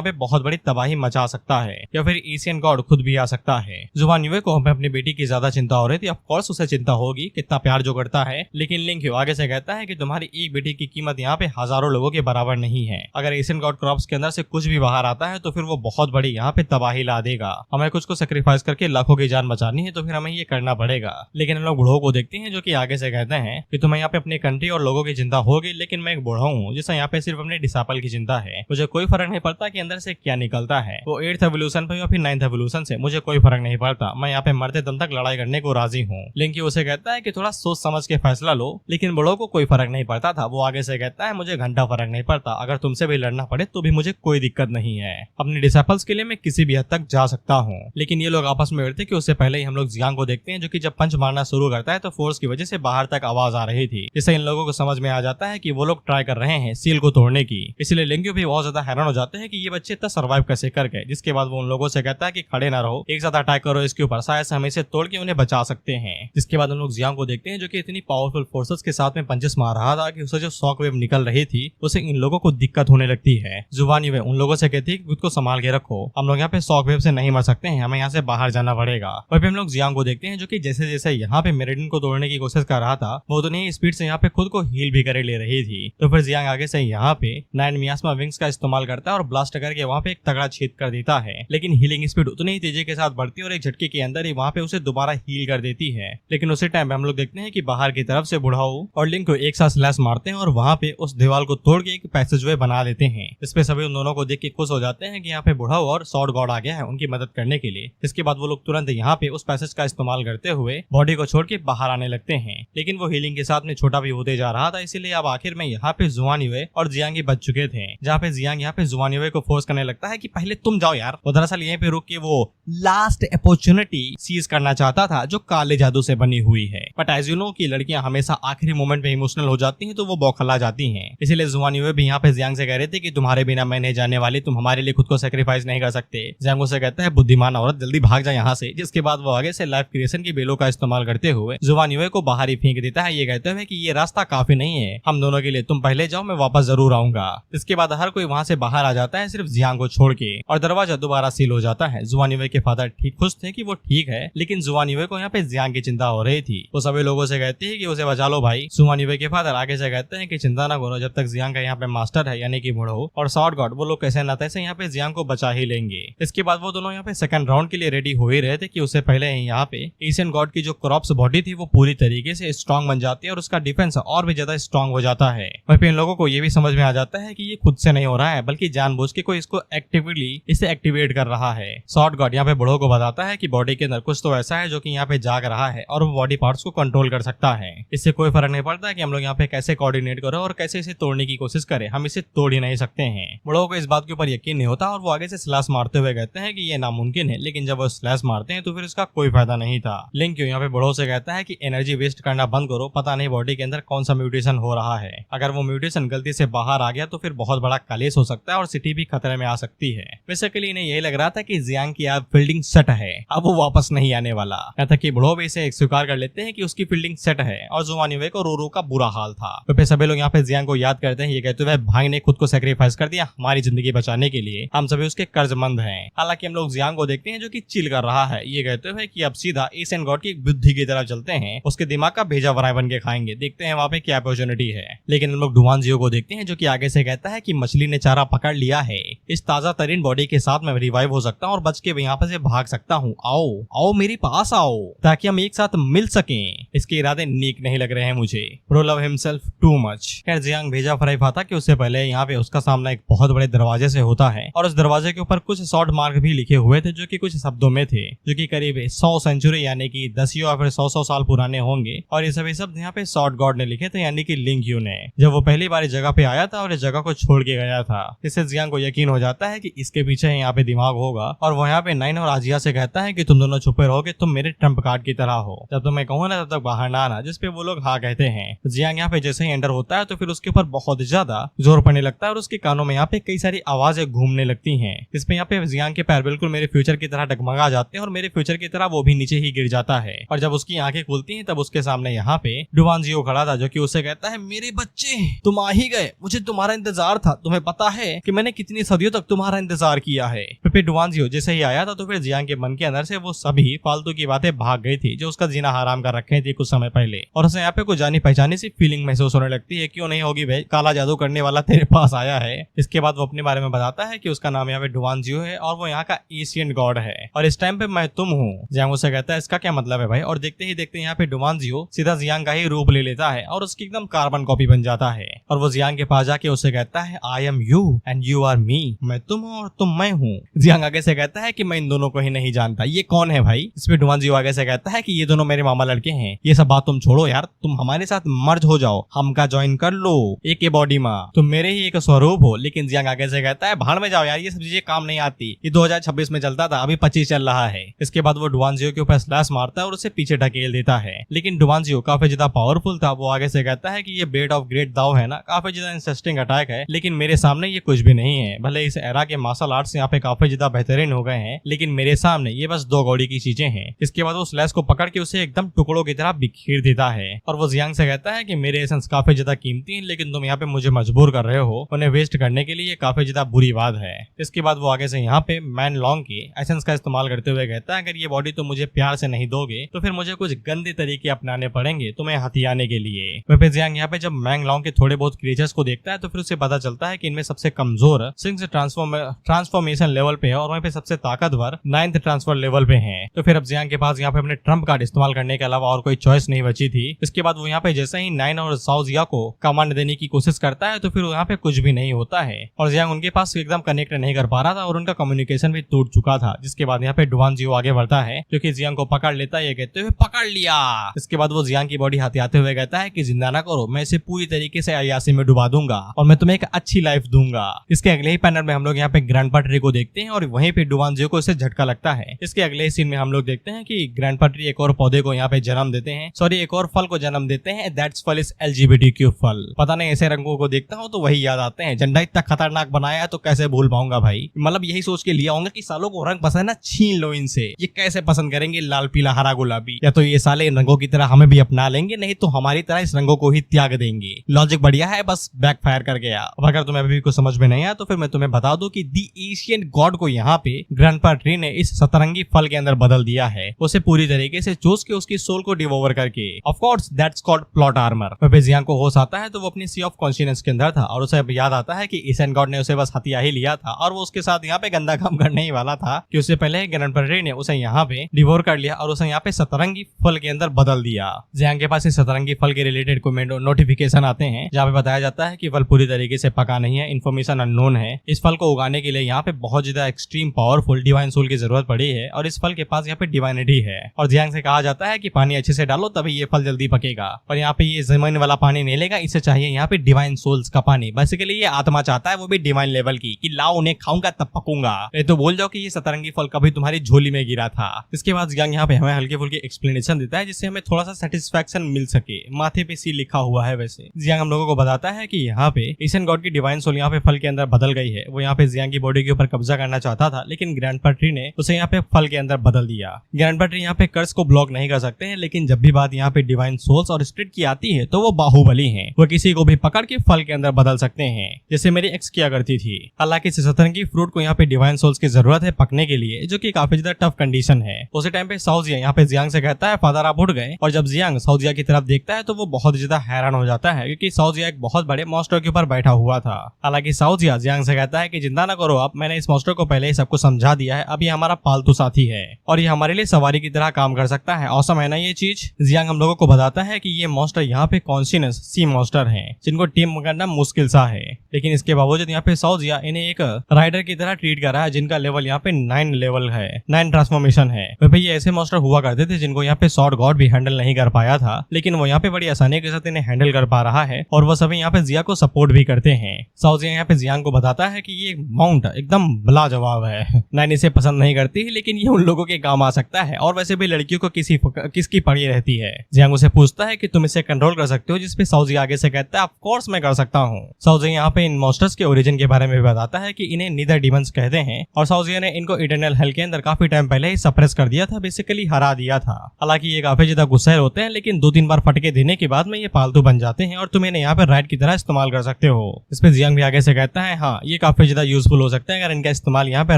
पे बहुत बड़ी तबाही मचा सकता है, या फिर एशियन गॉड खुद भी आ सकता है। जुवान युए को हमें अपनी बेटी की ज्यादा चिंता हो रही थी, ऑफ कोर्स उसे चिंता होगी, कितना प्यार जो करता है, लेकिन लिंक्यू आगे से कहता है कि तुम्हारी एक बेटी की कीमत यहाँ पे हजारों लोगों के बराबर नहीं है। अगर एशियन गॉड क्रॉप्स के अंदर से कुछ भी बाहर आता है तो फिर वो बहुत बड़ी यहाँ पे तबाही ला देगा। हमें कुछ को सेक्रीफाइस करके लाखों की जान बचानी है, तो फिर हमें ये करना पड़ेगा। लेकिन हम लोग बूढ़ों को देखते हैं जो कि आगे से कहते हैं कि तुम्हें यहाँ पे अपने कंट्री और लोगों की चिंता होगी, लेकिन मैं एक बूढ़ा हूँ जिससे यहाँ पे सिर्फ अपने डिसाइपल की चिंता है। मुझे कोई फर्क नहीं पड़ता कि अंदर से क्या निकलता है, वो 8th एवोल्यूशन पे या फिर 9th एवोल्यूशन से, मुझे कोई फर्क नहीं पड़ता, मैं यहाँ पे मरते दम तक लड़ाई करने को राजी हूँ। लिंक्यू उसे कहता है कि थोड़ा सोच समझ के फैसला लो, लेकिन बड़ों को कोई फर्क नहीं पड़ता था। वो आगे से कहता है मुझे घंटा फर्क नहीं पड़ता, अगर तुमसे भी लड़ना पड़े तो भी मुझे कोई दिक्कत नहीं है, अपने डिसाइपल्स के लिए मैं किसी भी हद तक जा सकता हूँ। लेकिन ये लोग आपस में लड़ते कि उससे पहले ही हम लोग जियांग को देखते हैं जो कि जब पंच मारना शुरू करता है तो फोर्स की वजह से बाहर तक आवाज आ रही थी, जिससे इन लोगों को समझ में आ जाता है कि वो लोग ट्राई कर रहे हैं सील को तोड़ने की। इसलिए लिंक्यू भी बहुत ज्यादा हैरान हो जाते हैं कि ये बच्चे इतना सर्वाइव कैसे कर गए। जिसके बाद वो उन लोगों से कहता है कि खड़े ना रहो, एक साथ अटैक करो इसके ऊपर, शायद हम इसे तोड़ के उन्हें बचा सकते हैं। जिसके बाद हम लोग जियांग को देखते हैं जो कि इतनी पावरफुल फोर्सेस के साथ में पंचेस मार रहा था कि उसे जो शॉक वेव निकल रही थी उसे इन लोगों को दिक्कत होने लगती है। जुबान युए उन लोगों से कहती है कि खुद को संभाल के रखो, हम लोग यहाँ पे शॉक वेव से नहीं मर सकते हैं, हमें यहाँ से बाहर जाना पड़ेगा। और फिर हम लोग जियांग को देखते हैं जो कि जैसे जैसे यहाँ पे मेरिडिन को तोड़ने की कोशिश कर रहा था, वो उतनी स्पीड से यहाँ पे खुद को हील भी करे ले रही थी। तो फिर जियांग आगे से यहाँ पे 9 मियास्मा विंग्स का इस्तेमाल करता है और ब्लास्ट करके वहाँ पे एक तगड़ा छेद कर देता है, लेकिन हीलिंग स्पीड उतनी ही तेजी के साथ बढ़ती है और एक झटके के अंदर ही वहाँ पे उसे दोबारा हील कर देती है। लेकिन उसी टाइम हम लोग देखते हैं कि बाहर की तरफ से बुढ़ाऊ और लिंक को एक साथ स्लैश मारते हैं और वहाँ पे उस दीवार को तोड़ के एक पैसेजवे बना लेते हैं। इस पे सभी उन दोनों को देख के खुश हो जाते हैं कि यहाँ पे बुढ़ाऊ और सॉर्ड गॉड आ गया है उनकी मदद करने के लिए। इसके बाद वो लोग तुरंत यहाँ पे उस पैसेज का इस्तेमाल करते हुए बॉडी को छोड़ के बाहर आने लगते हैं, लेकिन वो हीलिंग के साथ में छोटा भी होते जा रहा था, इसीलिए अब आखिर में यहाँ पे जुआन युए और जियांग ही बच चुके थे। जहाँ पे जियांग यहाँ पे जुआन युए को फोर्स करने लगता है कि पहले तुम जाओ यार, वो दरअसल यहीं पे रुक के वो लास्ट अपॉर्चुनिटी सीज करना चाहता था जो काले जादू से बनी हुई है। बट एज यू नो कि लड़कियां हमेशा आखिरी मोमेंट में इमोशनल हो जाती हैं तो वो बौखला जाती हैं, इसीलिए जुआन युए भी यहाँ पे जियांग से कह रहे थे कि तुम्हारे बिना मैं नहीं जाने वाली, तुम हमारे लिए खुद को सेक्रीफाइस नहीं कर सकते। जियांग उसे कहता है बुद्धिमान औरत जल्दी भाग जा यहाँ से। जिसके बाद वो आगे से लाइफ क्रिएशन की बेलों का इस्तेमाल करते हुए जुआन युए को बाहर ही फेंक देता है, ये कहते हुए कि ये रास्ता काफी नहीं है हम दोनों के लिए, तुम पहले जाओ मैं वापस जरूर आऊंगा। इसके बाद हर कोई वहाँ से बाहर आ जाता है सिर्फ जियांग को छोड़ के, और दरवाजा दोबारा सील हो जाता है। जुआन युए के फादर ठीक खुश थे कि वो ठीक है, लेकिन जुआन युए को यहाँ पे जियांग की चिंता हो रही थी। वो सभी लोगों से कहती है कि उसे बचा लो भाई। जुआन युए के फादर आगे से कहते हैं कि चिंता ना करो, जब तक जियांग का यहाँ पे मास्टर है यानी कि बुढ़ो और सॉर्ड गॉड, वो लोग कैसे न तैसे यहाँ पे जियांग को बचा ही लेंगे। इसके बाद वो दोनों यहाँ पे सेकंड राउंड के लिए रेडी हो ही रहे थे कि उससे पहले यहाँ पे एशियन गॉड की जो क्रॉप्स बॉडी थी वो पूरी तरीके से स्ट्रॉन्ग बन जाती है और उसका डिफेंस और भी ज्यादा स्ट्रॉन्ग हो जाता है। वहीं पे इन लोगों को ये भी समझ में आ जाता है कि ये खुद से नहीं हो रहा है बल्कि जानबूझ के कोई इसको एक्टिवली इसे एक्टिवेट कर रहा है। शॉर्ट गॉड यहाँ पे बूढ़ों को बताता है कि बॉडी के अंदर कुछ तो ऐसा है जो कि यहाँ पे जाग रहा है और वो बॉडी पार्ट्स को कंट्रोल कर सकता है। इससे कोई फर्क नहीं पड़ता कि हम लोग यहाँ पे कैसे कोऑर्डिनेट करें और कैसे इसे तोड़ने की कोशिश करें, हम इसे तोड़ ही नहीं सकते हैं। बूढ़ों को इस बात के ऊपर यकीन नहीं होता और वो आगे से स्लैश मारते हुए कहते हैं कि ये नामुमकिन है, लेकिन जब वो स्लैश मारते हैं तो फिर इसका कोई फायदा नहीं था। लिंक क्यों यहाँ पे बूढ़ों से कहता है कि एनर्जी वेस्ट करना बंद करो, पता नहीं बॉडी के अंदर कौन सा म्यूटेशन हो रहा है। अगर वो म्यूटेशन गलती से बाहर आ गया तो फिर बहुत बड़ा कलेश हो सकता है और सिटी भी खतरे में आ सकती है। बेसिकली इन्हें यही लग रहा था कि जियांग की अब फील्डिंग सेट है, अब वो वापस नहीं आने वाला। यहाँ तक कि बूढ़ों भी इसे स्वीकार कर लेते हैं कि उसकी फील्डिंग सेट है और जुआन युवे को रोरो का बुरा हाल था। तो फिर सभी लोग यहाँ पे जियांग को याद करते हैं, ये कहते हुए भाई ने खुद को सेक्रीफाइस कर दिया हमारी जिंदगी बचाने के लिए, हम सभी उसके कर्जमंद हैं। हालांकि हम लोग जियांग को देखते हैं जो कि चिल कर रहा है, ये कहते हुए कि अब सीधा एशियन गॉड की बुद्धि की तरफ चलते हैं, उसके दिमाग का भेजा वराय बन के खाएंगे, देखते हैं वहाँ पे क्या अपॉर्चुनिटी है। लेकिन हम लोग डुवानजियो को देखते हैं जो कि आगे से कहता है कि मछली ने चारा पकड़ लिया है, इस ताजा तरीन बॉडी के साथ मैं रिवाइव हो सकता हूँ और बच के यहाँ पे से भाग सकता हूँ। आओ आओ मेरे पास आओ ताकि हम एक साथ मिल सकें। इसके इरादे नीक नहीं लग रहे हैं मुझे। Pro love himself too much. खैर जियांग भेजा फराई था कि उससे पहले यहाँ पे उसका सामना एक बहुत बड़े दरवाजे से होता है और उस दरवाजे के ऊपर कुछ शॉर्ट मार्क भी लिखे हुए थे जो कि कुछ शब्दों में थे, जो कि करीब 100 सेंचुरी यानी कि 10 या फिर 100 साल पुराने होंगे। और ये सभी शब्द यहाँ पे शॉर्ट गॉड ने लिखे थे यानी कि लिंक यू ने, जब वो पहली बार इस जगह पे आया था और इस जगह को छोड़ के गया था। इससे जियांग को यकीन हो जाता है कि इसके पीछे यहाँ पे दिमाग होगा और वो यहाँ पे नाइन और आजिया से कहता है कि तुम दोनों छुपे रहोगे, तुम मेरे ट्रम्प कार्ड की तरह हो, जब तुम्हें कहूँ ना तब तक बाहर ना आना। जिसपे वो लोग हाँ कहते हैं। जियांग यहाँ पे जैसे ही एंटर होता है तो फिर उसके ऊपर बहुत ज्यादा जोर पड़ने लगता है और उसके कानों में यहाँ पे कई सारी आवाजें घूमने लगती हैं। इसपे यहाँ पे जियांग के पैर बिल्कुल मेरे फ्यूचर की तरह डगमगा जाते हैं और मेरे फ्यूचर की तरह वो भी नीचे ही गिर जाता है। और जब उसकी आंखें खुलती हैं तब उसके सामने यहाँ पे डुवानजियो खड़ा था जो कि उससे कहता है मेरे बच्चे तुम आ ही गए, मुझे तुम्हारा इंतजार था, तुम्हें पता है कि मैंने कितनी सदियों तक तुम्हारा इंतजार किया है। फिर डुवानजियो जैसे ही आया था तो फिर जियांग के मन के अंदर से वो सभी फालतू की बातें भाग गई थी जो उसका जीना हराम कर रखे थी कुछ समय पहले, और उसे यहाँ पे कुछ जानी पहचानी सी फीलिंग महसूस होने लगती है। क्यों नहीं होगी भाई, काला जादू करने वाला तेरे पास आया है। इसके बाद वो अपने बारे में बताता है कि उसका नाम यहाँ पे डुवानजियो है और वो यहाँ का एशियन गॉड है और इस टाइम पे मैं तुम हूँ। जियांग उससे कहता है इसका क्या मतलब है भाई, और देखते ही देखते यहाँ पे डुवानजियो सीधा जियांग का ही रूप ले लेता है और उसकी एकदम कार्बन कॉपी बन जाता है। और वो जियांग के पास जाके उससे कहता है I am you and you are me, मैं तुम हूँ और तुम मैं हूँ। जियांग आगे से कहता है कि मैं इन दोनों को ही नहीं जानता, ये कौन है भाई। इस पे डुवानजियो आगे से कहता है कि ये दोनों मेरे मामा लड़के हैं, ये सब बात तुम छोड़ो यार, तुम हमारे साथ मर्ज हो जाओ, हमका ज्वाइन कर लो एक ही बॉडी में, तुम मेरे ही एक स्वरूप हो। लेकिन जियांग आगे से कहता है भाड़ में जाओ यार, ये सब चीजें काम नहीं आती, ये 2026 में चलता था, अभी 25 चल रहा है। इसके बाद वो डुवानजियो के ऊपर स्लैश मारता है और उसे पीछे ढकेल देता है। लेकिन डुवानजियो काफी ज्यादा पावरफुल था, वो आगे से कहता है कि ये बेड ऑफ ग्रेट दाव है ना, काफी ज्यादा इंटरेस्टिंग अटैक है, लेकिन मेरे सामने ये कुछ भी नहीं है। भले इस एरा के मार्शल आर्ट्स यहाँ पे काफी ज्यादा बेहतरीन हो गए हैं, लेकिन मेरे सामने ये बस 2 कौड़ी की चीजें हैं। इसके बाद वो स्लैश को पकड़ के उसे एकदम टुकड़ों की तरह बिखेर देता है और वो जियांग से कहता है कि मेरे एसेंस काफी ज्यादा कीमती हैं, लेकिन तुम यहाँ पे मुझे मजबूर कर रहे हो उन्हें वेस्ट करने के लिए, काफी ज्यादा बुरी बात है। इसके बाद वो आगे से यहाँ पे मैन लॉन्ग के एसेंस का इस्तेमाल करते हुए कहता है अगर ये बॉडी तुम मुझे प्यार से नहीं दोगे तो फिर मुझे कुछ गंदे तरीके अपनाने पड़ेंगे तुम्हें हथियाने के लिए। वह जियांग यहाँ पे जब मैंग लॉन्ग के थोड़े बहुत क्रिएचर्स को देखता है तो फिर उसे पता चलता है कि इनमें सबसे कमजोर सिंह ट्रांसफॉर्मेशन लेवल पे है और वहीं पे सबसे ताकतवर 9th ट्रांसफर लेवल पे है। तो फिर अब जियांग के पास यहाँ पे अपने ट्रम्प कार्ड इस्तेमाल करने के अलावा और कोई चॉइस नहीं बची थी। इसके बाद वो यहाँ पे जैसे ही 9 और साओ जिया को कमांड देने की कोशिश करता है तो फिर यहाँ पे कुछ भी नहीं होता है और जियांग उनके पास एकदम कनेक्ट नहीं कर पा रहा था और उनका कम्युनिकेशन भी टूट चुका था। जिसके बाद यहाँ पे डुवानजियो आगे बढ़ता है जो कि जियांग को पकड़ लेता है, ये कहते हुए पकड़ लिया। इसके बाद वो जियांग की बॉडी हथियाते हुए कहता है कि जिंदा ना करो, मैं इसे पूरी तरीके से अयासी में डुबा दूंगा और मैं तुम्हें एक अच्छी लाइफ दूंगा। इसके अगले ही पैनल में हम लोग यहाँ पे ग्रैंडपा ट्री को देखते हैं और वहीं पे डुवानजियो को इसे झटका लगता है। इसके अगले ही सीन में हम लोग देखते हैं कि ग्रैंडपा ट्री एक और पौधे को यहाँ पे जन्म देते हैं, सॉरी एक और फल को जन्म देते हैं। दैट्स फल इज LGBTQ फल। पता नहीं ऐसे रंगों को देखता हूँ तो वही याद आते हैं। झंडा इतना खतरनाक बनाया है तो कैसे भूल पाऊंगा भाई, मतलब यही सोच के लिया होगा कि सालों को रंग पसंद है ना, छीन लो इनसे, ये कैसे पसंद करेंगे लाल पीला हरा गुलाबी, या तो ये साले इन रंगों की तरह हमें भी अपना लेंगे, नहीं तो हमारी तरह इस रंगों को ही त्याग देंगे। लॉजिक बढ़िया है, बस बैकफायर कर गया। अब अगर तुम्हें अभी भी कुछ समझ में नहीं आया तो फिर मैं तुम्हें मैं बता दूं कि दी एशियन गॉड को यहाँ पे ग्रैंडपा ट्री ने इस सतरंगी फल के अंदर बदल दिया है, उसे पूरी तरीके से चूस के उसकी सोल को डिवोवर करके। Of course that's called plot armour. वह जियांग को होश आता है तो वो अपनी सी ऑफ कॉन्शियस के अंदर था और उसे अब याद आता है कि एशियन गॉड ने उसे बस हथिया ही लिया था और वो उसके साथ यहाँ पे गंदा काम करने ही वाला था कि उससे पहले ग्रैंडपा ट्री ने उसे यहाँ पे डिवोर कर लिया और उसे यहाँ पे सतरंगी फल के अंदर बदल दिया। जियांग के पास इस सतरंगी फल के रिलेटेड कोई नोटिफिकेशन आते हैं जहाँ पे बताया जाता है कि फल पूरी तरीके से पका नहीं है, इन्फॉर्मेशन अननोन है। इस फल को उगाने के लिए यहाँ पे बहुत ज्यादा एक्सट्रीम पावरफुल डिवाइन सोल की जरूरत पड़ी है और इस फल के पास यहाँ पे डिवाइनिटी है। और जियांग से कहा जाता है कि पानी अच्छे से डालो तभी ये फल जल्दी पकेगा, और यहाँ पे ये जमीन वाला पानी नहीं लेगा, इसे चाहिए यहाँ पे डिवाइन सोल्स का पानी। बेसिकली ये आत्मा चाहता है, वो भी डिवाइन लेवल की, कि लाओ उन्हें खाऊंगा तब पकूंगा। ये तो बोल जाओ कि ये सतरंगी फल कभी तुम्हारी झोली में गिरा था। इसके बाद जियांग यहाँ पे हमें हल्की फुल्की एक्सप्लेनेशन देता है जिससे हमें थोड़ा सा सेटिस्फेक्शन मिल सके। माथे पे सी लिखा हुआ है। वैसे जियांग हम लोगों को बताता है कि यहाँ पे एशियन गॉड की डिवाइन सोल यहाँ पे फल के अंदर बदल गई है। वो यहाँ पे जियांग की बॉडी के ऊपर कब्जा करना चाहता था, लेकिन ग्रैंडपा ट्री ने उसे यहाँ पे फल के अंदर बदल दिया। ग्रैंडपा ट्री यहाँ पे कर्स को ब्लॉक नहीं कर सकते हैं, लेकिन जब भी बात यहाँ पे डिवाइन सोल्स और स्पिरिट की आती है तो वो बाहुबली हैं। वो किसी को भी पकड़ के फल के अंदर बदल सकते हैं, जैसे मेरी एक्स किया करती थी। हालांकि सतरंगी फ्रूट को यहाँ पे डिवाइन सोल्स की जरूरत है पकने के लिए, जो कि काफी ज्यादा टफ कंडीशन है। उसी टाइम पे साउजिया यहाँ पे जियांग से कहता है फादर आप उठ गए, और जब जियांग साउजिया की तरफ देखता है तो वो बहुत ज्यादा हैरान हो जाता है क्योंकि साउजिया एक बहुत बड़े मॉन्स्टर के ऊपर बैठा हुआ था। हालांकि साउजिया जियांग से कहता है कि चिंता न करो आप, मैंने इस मॉन्स्टर को पहले ही सबको समझा दिया है, अब ये हमारा पालतू साथी है और ये हमारे लिए सवारी की तरह काम कर सकता है। औसम है ना ये चीज। जियांग हम लोगों को बताता है कि ये मॉन्स्टर यहाँ पे कॉन्शियस सी मॉन्स्टर है जिनको टीम करना मुश्किल सा है, लेकिन इसके बावजूद यहाँ पे साउजिया इन्हें एक राइडर की तरह ट्रीट कर रहा है जिनका लेवल यहाँ पे 9 लेवल है, 9 ट्रांसफॉर्मेशन है। भाई ये ऐसे मॉन्स्टर हुआ करते थे जिनको यहाँ पे सॉर्ड गॉड भी हैंडल नहीं कर पाया था, लेकिन वो यहाँ पे बड़ी आसानी के साथ इन्हें हैंडल कर पा रहा है और वो सभी यहाँ पे जिया को सपोर्ट भी करते हैं। साउजिया यहाँ पे जियांग को बताता है कि ये माउंट एकदम लाजवाब है, नाइन इसे पसंद नहीं करती लेकिन ये उन लोगों के काम आ सकता है और वैसे भी लड़कियों को किसकी पड़ी रहती है। जियांग उसे पूछता है कि तुम इसे कंट्रोल कर सकते हो, जिसपे साउजिया आगे से कहता है ऑफ कोर्स मैं कर सकता हूँ। साउजिया यहाँ पे इन मॉन्स्टर्स के ओरिजिन के बारे में भी बताता है कि इन्हें नीदर डीमंस कहते हैं और साउजिया ने इनको इटर्नल हेल के अंदर काफी टाइम पहले ही सप्रेस कर दिया था, बेसिकली हरा दिया था। हालांकि ये काफी ज्यादा गुस्सैल होते हैं, लेकिन 2-3 बार फटके देने के बाद में ये पालतू बन जाते हैं और तुम इन्हें यहाँ पे राइड की तरह इस्तेमाल कर सकते हो। इस पे जियांग भी आगे से कहता है हाँ ये काफी ज्यादा यूजफुल हो सकता है अगर इनका इस्तेमाल यहाँ पे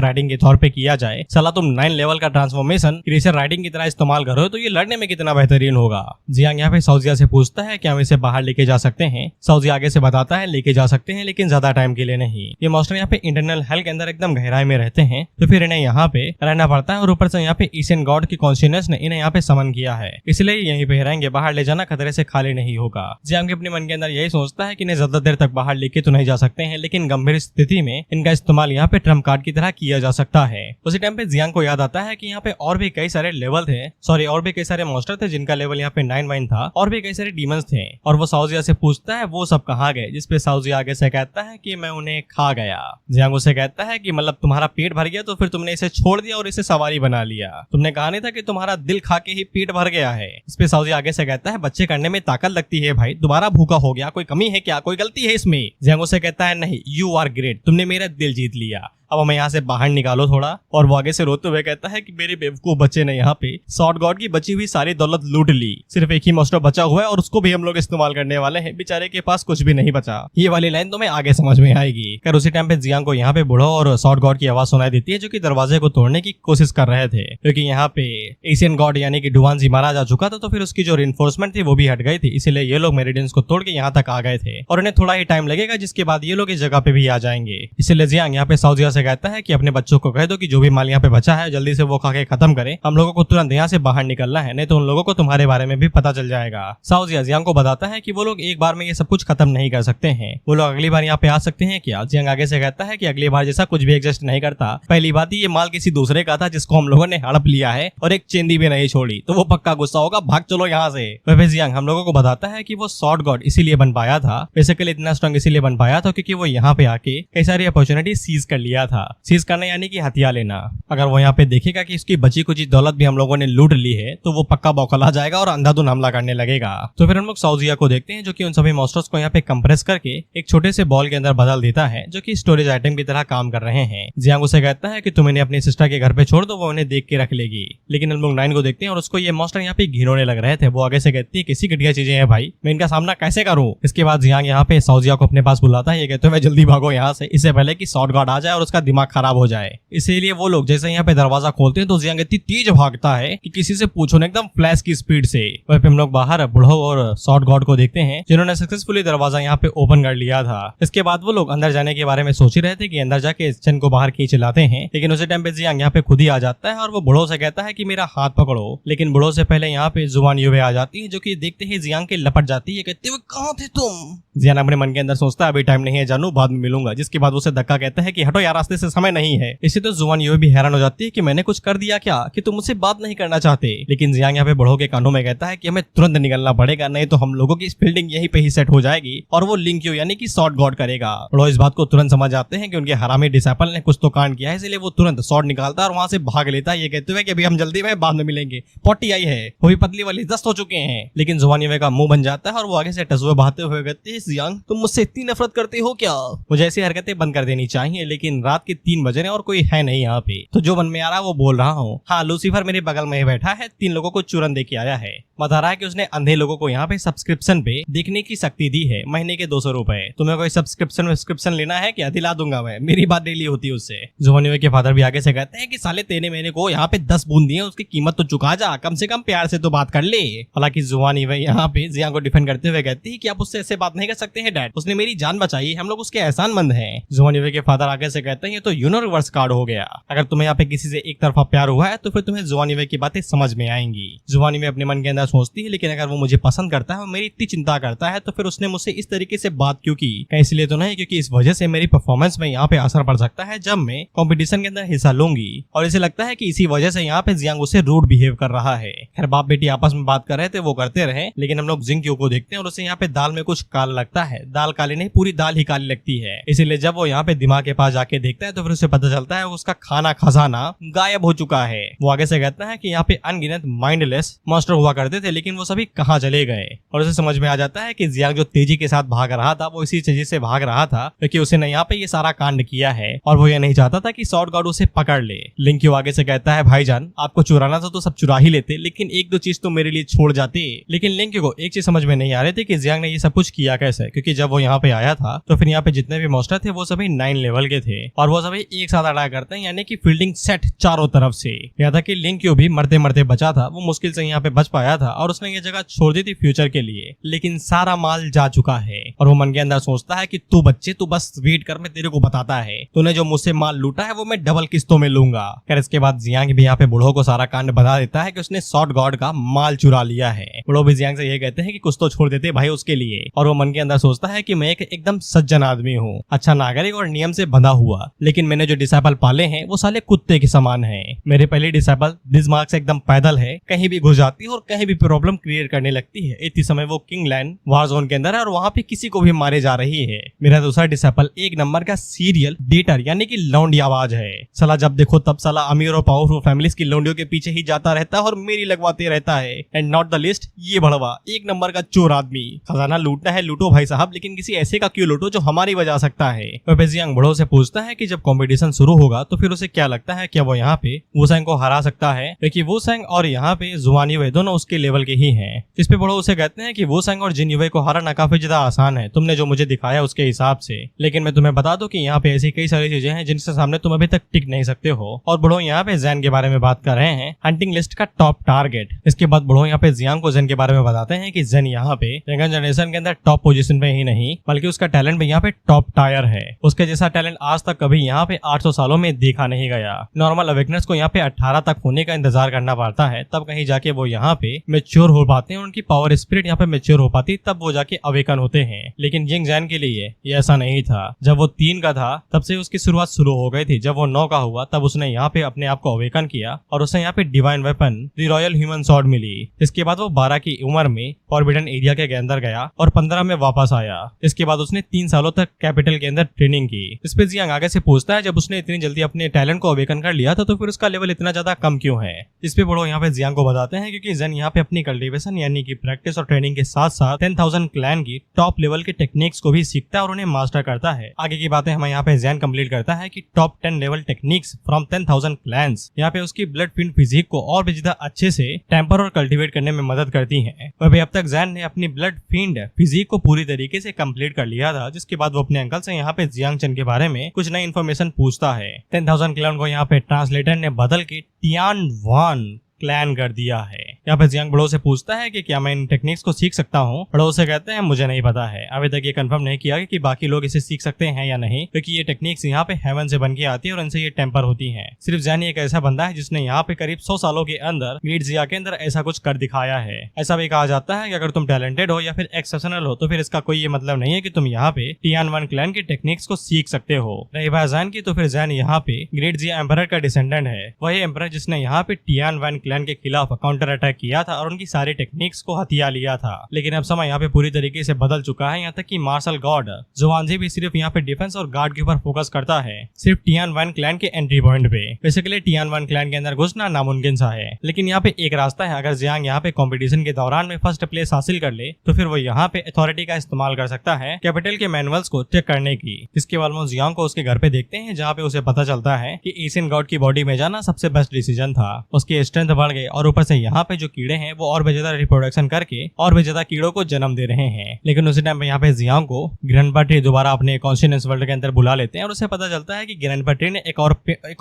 राइडिंग के तौर पे किया जाए। सला तुम 9 लेवल का ट्रांसफॉर्मेशन क्रीचर राइडिंग की तरह इस्तेमाल करो तो ये लड़ने में कितना बेहतरीन होगा। जियांग यहाँ पे साउजिया से पूछता है कि हम इसे बाहर लेके जा सकते हैं। साउजिया आगे से बताता है लेके जा सकते हैं, लेकिन ज्यादा टाइम के लिए नहीं। ये मॉन्स्टर यहाँ पे इंटरनल हेल के अंदर एकदम गहराई में रहते हैं, तो फिर इन्हें यहाँ पे रहना पड़ता है और ऊपर से यहाँ पे एशियन गॉड की कॉन्शियसनेस ने इन्हें यहाँ पे समन किया है, इसलिए यहीं पे रहेंगे, बाहर ले जाना खतरे से खाली नहीं होगा। जियांग अपने मन के अंदर यही सोचता है कि इन्हें ज्यादा देर तक बाहर लेके तो नहीं जा सकते हैं, लेकिन गंभीर स्थिति में इनका इस्तेमाल यहाँ पे ट्रम्प कार्ड की तरह किया जा सकता है। उसी टाइम पे जियांग को याद आता है कि यहाँ पे और भी कई सारे लेवल थे, और भी कई सारे मॉन्स्टर थे जिनका लेवल यहाँ पे 9 था और भी कई सारे डीमंस थे, और वो साउजिया से पूछता है वो सब कहाँ गए, जिसपे साउजिया आगे से कहता है कि मैं उन्हें खा गया। जियांग उसे कहता है कि मतलब तुम्हारा पेट भर गया तो फिर तुमने इसे छोड़ दिया और इसे सवारी बना लिया, तुमने कहा नहीं था कि तुम्हारा दिल खा के ही पेट भर गया है। इस पे साउजिया आगे से कहता है बच्चे करने में ताकत लगती है भाई, दोबारा भूखा हो गया, कोई कमी है क्या, कोई गलती है इसमें। जियांग उसे कहता है नहीं यू आर ग्रेट, तुमने मेरा दिल जीत लिया, अब हमें यहाँ से बाहर निकालो थोड़ा। और वो आगे से रोते हुए कहता है कि मेरे बेवकूफ बच्चे ने यहाँ पे सॉर्ड गॉड की बची हुई सारी दौलत लूट ली, सिर्फ एक ही मॉन्स्टर बचा हुआ है और उसको भी हम लोग इस्तेमाल करने वाले हैं, बेचारे के पास कुछ भी नहीं बचा। ये वाली लाइन तुम्हें आगे समझ में आएगी। कर उसी टाइम पे जियांग को यहाँ पे बूढ़ा और सॉर्ड गॉड की आवाज सुनाई देती है जो कि दरवाजे को तोड़ने की कोशिश कर रहे थे, क्योंकि यहाँ पे एशियन गॉड यानी कि डुआनजी मारा जा चुका था, तो फिर उसकी जो रिइंफोर्समेंट थी वो भी हट गई थी, इसलिए ये लोग मेरिडियंस को तोड़ के यहाँ तक आ गए थे और इन्हें थोड़ा ही टाइम लगेगा, जिसके बाद ये लोग इस जगह पे भी आ जाएंगे। इसलिए जियांग यहाँ पे साउजिया से कहता है कि अपने बच्चों को कह दो कि जो भी माल यहाँ पे बचा है जल्दी से वो खा के खत्म करे, हम लोगों को तुरंत यहाँ से बाहर निकलना है, नहीं तो उन लोगों को तुम्हारे बारे में भी पता चल जाएगा। साउजिया जियांग को बताता है कि वो लोग एक बार में ये सब कुछ खत्म नहीं कर सकते हैं, वो लोग अगली बार यहाँ पे आ सकते हैं क्या। जियांग आगे से कहता है कि अगली बार जैसा कुछ भी एग्जिस्ट नहीं करता, पहली बात ये माल किसी दूसरे का था जिसको हम लोगों ने हड़प लिया है और एक चेंदी भी नहीं छोड़ी, तो वो पक्का गुस्सा होगा, भाग चलो यहाँ से। वह जियांग हम लोगों को बताता है कि वो सॉर्ड गॉड इसीलिए बन पाया था, बेसिकली इतना स्ट्रॉन्ग इसीलिए बन पाया था क्योंकि वो यहाँ पे आके कई सारी अपॉर्चुनिटी सीज कर लिया था। सीज करना यानी कि हथियार लेना। अगर वो यहाँ पे देखेगा कि इसकी बची कुछ दौलत भी हम लोगों ने लूट ली है तो वो पक्का बौखला जाएगा और अंधाधुन हमला करने लगेगा। तो फिर हम लोग साउजिया को देखते हैं जो कि उन सभी मॉन्स्टर्स को यहाँ पे कंप्रेस करके एक छोटे से बॉल के अंदर बदल देता है जो कि स्टोरेज आइटम की तरह काम कर रहे हैं। जियांग उसे कहता है कि तुम इन्हें अपनी सिस्टर के घर पे छोड़ दो, वो उन्हें देख के रख लेगी। लेकिन हम लोग 9 को देखते हैं और उसको ये मॉन्स्टर यहाँ पे घिनौने लग रहे थे। वो आगे से कहती है किसी घटिया चीजें हैं भाई, मैं इनका सामना कैसे करूं। इसके बाद जियांग यहाँ पे साउजिया को अपने पास बुलाता है। ये कहते हुए जल्दी भागो यहाँ से, इससे पहले कि शॉर्ट गार्ड आ जाए और उसका दिमाग खराब हो जाए। इसीलिए वो लोग जैसे यहाँ पे दरवाजा खोलते हैं तो जियांग इतनी तेज भागता है कि किसी से पूछो ना, एकदम फ्लैश की स्पीड से। वहीं पे हम लोग बाहर बुढ़ो और शॉर्ट गॉड को देखते हैं जिन्होंने सक्सेसफुली दरवाजा यहाँ पे ओपन कर लिया था। इसके बाद वो लोग अंदर जाने के बारे में सोच ही रहे थे कि अंदर जाके चन को बाहर खींच लाते हैं, लेकिन उसी टाइम पे जियांग यहाँ पे खुद ही आ जाता है और वो बुढ़ो से कहता है कि मेरा हाथ पकड़ो। लेकिन बुढ़ो से पहले यहाँ पे जुआन युवे आ जाती है जो कि देखते ही जियांग के लपट जाती है। कहते हुए कहाँ थे तुम। जियांग अपने मन के अंदर सोचता है अभी टाइम नहीं है जानू, बाद में मिलूंगा। जिसके बाद उसे धक्का कहता है कि हटो यार, रास्ते से समय नहीं है। इसी तो जुआन युवे भी हैरान हो जाती है कि मैंने कुछ कर दिया क्या कि तुम मुझसे बात नहीं करना चाहते। लेकिन जियांग यहाँ पे बुढ़ो के कानों में कहता है कि हमें तुरंत निकलना पड़ेगा, नहीं तो हम लोगों की फील्डिंग यहीं पे ही सेट हो जाएगी और वो लिंक्यू यानी कि शॉर्ट गॉड करेगा। बुढ़ो इस बात को तुरंत समझ जाते हैं कि उनके हरामी डिसाइपल ने कुछ तो कांड किया है, इसलिए वो तुरंत शॉर्ट निकालता है और वहां से भाग लेता है। ये कहते हुए कि अभी हम जल्दी में बाद में मिलेंगे, पॉटी आई है, वो भी पतली वाली दस्त हो चुके हैं। लेकिन जुआन युवे का मुंह बन जाता है और वो आगे से टसुए बहाते हुए कहते हैं जियांग तुम मुझसे इतनी नफरत करते हो क्या। मुझे ऐसी हरकतें बंद कर देनी चाहिए, लेकिन रात के 3 बजे और कोई है नहीं यहाँ पे, तो जो मन में आ रहा है वो बोल रहा हूँ। हाँ, लूसीफर मेरे बगल में ही बैठा है, 3 लोगों को चूरन दे के आया है। बता रहा है कि उसने अंधे लोगों को यहाँ पे सब्सक्रिप्शन पे देखने की शक्ति दी है, महीने के 200 रुपए। तुम्हें कोई सब्सक्रिप्शन लेना है क्या? दिला दूंगा मैं, मेरी बात डेली होती है उससे। जुआन युवे के फादर भी आगे से कहते हैं कि साले तेने मैंने को यहाँ पे 10 बूंद दिए, उसकी कीमत तो चुका जा, कम से कम प्यार से तो बात कर ले। हालांकि जुआन युवे यहाँ पे जियांग को डिफेंड करते हुए कहती है कि आप उससे ऐसे बात नहीं कर सकते हैं डैड, उसने मेरी जान बचाई, हम लोग उसके एहसानमंद हैं। जुआन युवे के फादर आगे से कहते हैं ये तो यूनिवर्स कार्ड हो गया, अगर तुम्हें यहाँ पे किसी से एक तरफा प्यार हुआ है तो फिर तुम्हें जुआन युवे की बातें समझ में आएंगी। जुआन युवे अपने मन के अंदर सोचती है लेकिन अगर वो मुझे पसंद करता है, मेरी इतनी चिंता करता है, तो फिर उसने मुझसे इस तरीके से बात क्यों की? इसलिए तो नहीं क्योंकि इस वजह से मेरी परफॉर्मेंस में यहाँ पे असर पड़ सकता है जब मैं कंपटीशन के अंदर हिस्सा लूंगी, और इसे लगता है कि इसी वजह से यहाँ पे जियांग उसे रूड बिहेव कर रहा है। खैर बाप बेटी आपस में बात कर रहे थे, वो करते रहे, लेकिन हम लोग जिंग क्यू को देखते हैं और उसे यहाँ पे दाल में कुछ काला लगता है। दाल काली नहीं, पूरी दाल ही काली लगती है। इसीलिए जब वो यहाँ पे दिमाग के पास जाके देखता है तो फिर उसे पता चलता है उसका खाना खजाना गायब हो चुका है। वो आगे से कहता है कि यहाँ पे अनगिनत माइंडलेस मॉन्स्टर हुआ करते थे, लेकिन वो सभी कहाँ चले गए। और उसे समझ में आ जाता है कि जियांग जो तेजी के साथ भाग रहा था वो इसी तेजी से भाग रहा था क्योंकि उसने यहाँ पे ये सारा कांड किया है और वो ये नहीं चाहता था कि शॉर्ट गार्ड उसे पकड़ ले। लिंक्यू आगे से कहता है भाईजान आपको चुराना था तो सब चुरा ही लेते, लेकिन 1-2 चीज तो मेरे लिए छोड़ जाते। लेकिन लिंक्यू को एक चीज समझ में नहीं आ रही थी कि जियांग ने ये सब कुछ किया कैसे, क्योंकि जब वो यहाँ पे आया था तो फिर यहाँ पे जितने भी मॉन्स्टर थे वो सभी 9 लेवल के थे और वो सभी एक साथ अटैक करते हैं, यानी कि फील्डिंग सेट चारों तरफ से। यहाँ तक कि लिंक्यू भी मरते मरते बचा था, वो मुश्किल से यहाँ पे बच पाया था और उसने ये जगह छोड़ दी थी फ्यूचर के लिए, लेकिन सारा माल जा चुका है और वो मन के अंदर सोचता है कि तू बच्चे तू बस वेट कर, मैं तेरे को बताता है, तूने जो मुझसे माल लूटा है वो मैं डबल किस्तों में लूंगा। खैर इसके बाद जियांग भी यहाँ पे बुढ़ो को सारा कांड बता देता है कि उसने शॉर्ट गॉड का माल चुरा लिया है। बुढ़ो भी जियांग से ये कहते हैं कि कुछ तो छोड़ देते भाई उसके लिए, और वो मन के अंदर सोचता है कि मैं एक एकदम सज्जन आदमी हूँ, अच्छा नागरिक और नियम से बंधा हुआ, लेकिन मैंने जो डिसाइपल पाले हैं वो साले कुत्ते के समान है। मेरे पहले डिसाइपल दिमाग से एकदम पैदल है, कहीं भी घुस जाती है और कहीं भी प्रॉब्लम क्रिएट करने लगती है। इतनी समय वो किंगलैंड वार जोन के अंदर है और वहाँ पे किसी को भी मारे जा रही है। मेरा दूसरा डिसाइपल 1 नंबर का सीरियल डेटर यानी कि लौंडी आवाज है, साला जब देखो तब साला अमीर और पावरफुल फैमिलीज की लौंडियों के पीछे ही जाता रहता है और मेरी लगवाते रहता है। एंड नॉट द लिस्ट ये भड़वा 1 नंबर का चोर आदमी। खजाना लूटना है लूटो भाई साहब, लेकिन किसी ऐसे का क्यों लूटो जो हमारी बजा सकता है। जियांग बुढ़ो से पूछता है कि जब कंपटीशन शुरू होगा तो फिर उसे क्या लगता है क्या वो यहाँ पे वुसेंग को हरा सकता है, क्योंकि वुसेंग और यहाँ पे जुआन युवे दोनों उसके लेवल के ही हैं। इस पे बुढ़ो उसे कहते हैं कि वुसेंग और जिन युवे को हराना काफी ज्यादा आसान है, तुमने जो मुझे दिखाया उसके हिसाब से, लेकिन मैं तुम्हें बता दूं कि यहाँ पे ऐसी कई सारी चीजें हैं जिनके सामने तुम अभी तक टिक नहीं सकते हो। और बुढ़ो यहाँ पे जैन के बारे में बात कर रहे हैं, हंटिंग लिस्ट का टॉप टारगेट। इसके बाद बुढ़ो यहाँ पे जियांग को जैन के बारे में बताते हैं कि जैन यहाँ पे यंगर जनरेशन के अंदर टॉप पोजीशन पे ही नहीं बल्कि उसका टैलेंट भी यहाँ पे टॉप टायर है। उसके जैसा टैलेंट आज तक कभी यहाँ पे 800 सालों में देखा नहीं गया। नॉर्मल अवेकनेस को यहाँ पे 18 तक होने का इंतजार करना पड़ता है, तब कहीं जाके वो यहाँ पे मेच्योर हो पाते हैं, उनकी पावर स्पिरिट यहाँ पे मेच्योर हो पाती, तब वो जाके अवेकन होते हैं। लेकिन यंग जैन के लिए ये ऐसा नहीं था। जब वो 3 का था तब से उसकी शुरुआत शुरू हो गई थी। जब वो 9 का हुआ तब उसने यहाँ पे अपने आप को अवेकन किया और उसे यहाँ पे divine weapon the royal human sword मिली। इसके बाद वो 12 की उम्र में फॉरबिडन एरिया के अंदर गया और 15 में वापस आया। इसके बाद उसने 3 सालों तक कैपिटल के अंदर ट्रेनिंग की। इस पे जियांग आगे से पूछता है जब उसने इतनी जल्दी अपने टैलेंट को अवेकन कर लिया था तो फिर उसका लेवल इतना ज्यादा कम क्यों है। इस पे बड़ो यहाँ पे जियांग को बताते हैं क्योंकि जेन यहाँ पे अपनी कल्टीवेशन यानी कि प्रैक्टिस और ट्रेनिंग के साथ साथ 10,000 क्लैन की टॉप लेवल के टेक्निक्स को भी सीखता है और उन्हें मास्टर करता है। आगे की बातें हमें यहाँ पे जेन कंप्लीट करता है कि top 10 level techniques from 10,000 clans यहाँ पे उसकी ब्लड फील्ड फिजिक को और भी ज्यादा अच्छे से टेम्पर और कल्टीवेट करने में मदद करती है। वह अब तक जेन ने अपनी ब्लड फील्ड फिजिक को पूरी तरीके से कंप्लीट कर लिया था, जिसके बाद वो अपने अंकल से यहाँ पे जियांग चन के बारे में कुछ नई इन्फॉर्मेशन पूछता है। 10,000 क्लैन को यहाँ पे ट्रांसलेटर ने बदल के टियान वान क्लैन कर दिया है। यहाँ पे जियांग बड़ो से पूछता है कि क्या मैं इन टेक्निक्स को सीख सकता हूँ। बड़ो से कहते हैं मुझे नहीं पता है, अभी तक ये कंफर्म नहीं किया कि बाकी लोग इसे सीख सकते हैं या नहीं, क्योंकि ये टेक्निक्स यहाँ पे हेवन से बन के आती है और इनसे ये टेम्पर होती है। सिर्फ जैन एक ऐसा बंदा है जिसने यहाँ पे करीब 100 सालों के अंदर ग्रेट जिया के अंदर ऐसा कुछ कर दिखाया है। ऐसा भी कहा जाता है कि अगर तुम टैलेंटेड हो या फिर एक्सेप्शनल हो तो फिर इसका कोई ये मतलब नहीं है कि तुम यहाँ पे टियान वन क्लैन की टेक्निक्स को सीख सकते हो। रही बात जैन की, तो फिर जैन यहाँ पे ग्रेट जिया एम्परर का डिसेंडेंट है। वही एम्परर जिसने यहाँ पे टियान वन क्लैन के खिलाफ काउंटर अटैक किया था और उनकी सारी टेक्निक्स को हथिया लिया था। लेकिन अब समय यहाँ पे पूरी तरीके से बदल चुका है, यहाँ तक कि मार्शल गॉड जुआनजी भी सिर्फ यहाँ पे डिफेंस और गार्ड के ऊपर फोकस करता है, सिर्फ टियान वन क्लैन के एंट्री पॉइंट पे। बेसिकली टियान वन क्लैन के अंदर घुसना नामुमकिन सा है, लेकिन यहाँ पे एक रास्ता है। अगर जियांग यहाँ पे कंपटीशन के दौरान में फर्स्ट प्लेस हासिल कर ले तो फिर वो यहाँ पे अथॉरिटी का इस्तेमाल कर सकता है कैपिटल के मैनुअल्स को चेक करने की। इसके बाद वो जियांग को उसके घर पे देखते हैं, जहाँ पे उसे पता चलता है कि एशियन गॉड की बॉडी में जाना सबसे बेस्ट डिसीजन था। उसकी स्ट्रेंथ बढ़ गई और ऊपर से यहाँ पे जो कीड़े हैं वो और भी ज्यादा रिप्रोडक्शन करके और भी ज्यादा कीड़ों को जन्म दे रहे हैं। लेकिन उसी टाइम पे यहाँ पे जियांग को ग्रैंडपा ट्री दोबारा अपने कॉन्शियसनेस वर्ल्ड के अंदर बुला लेते हैं और उसे पता चलता है कि ग्रैंडपा ट्री ने एक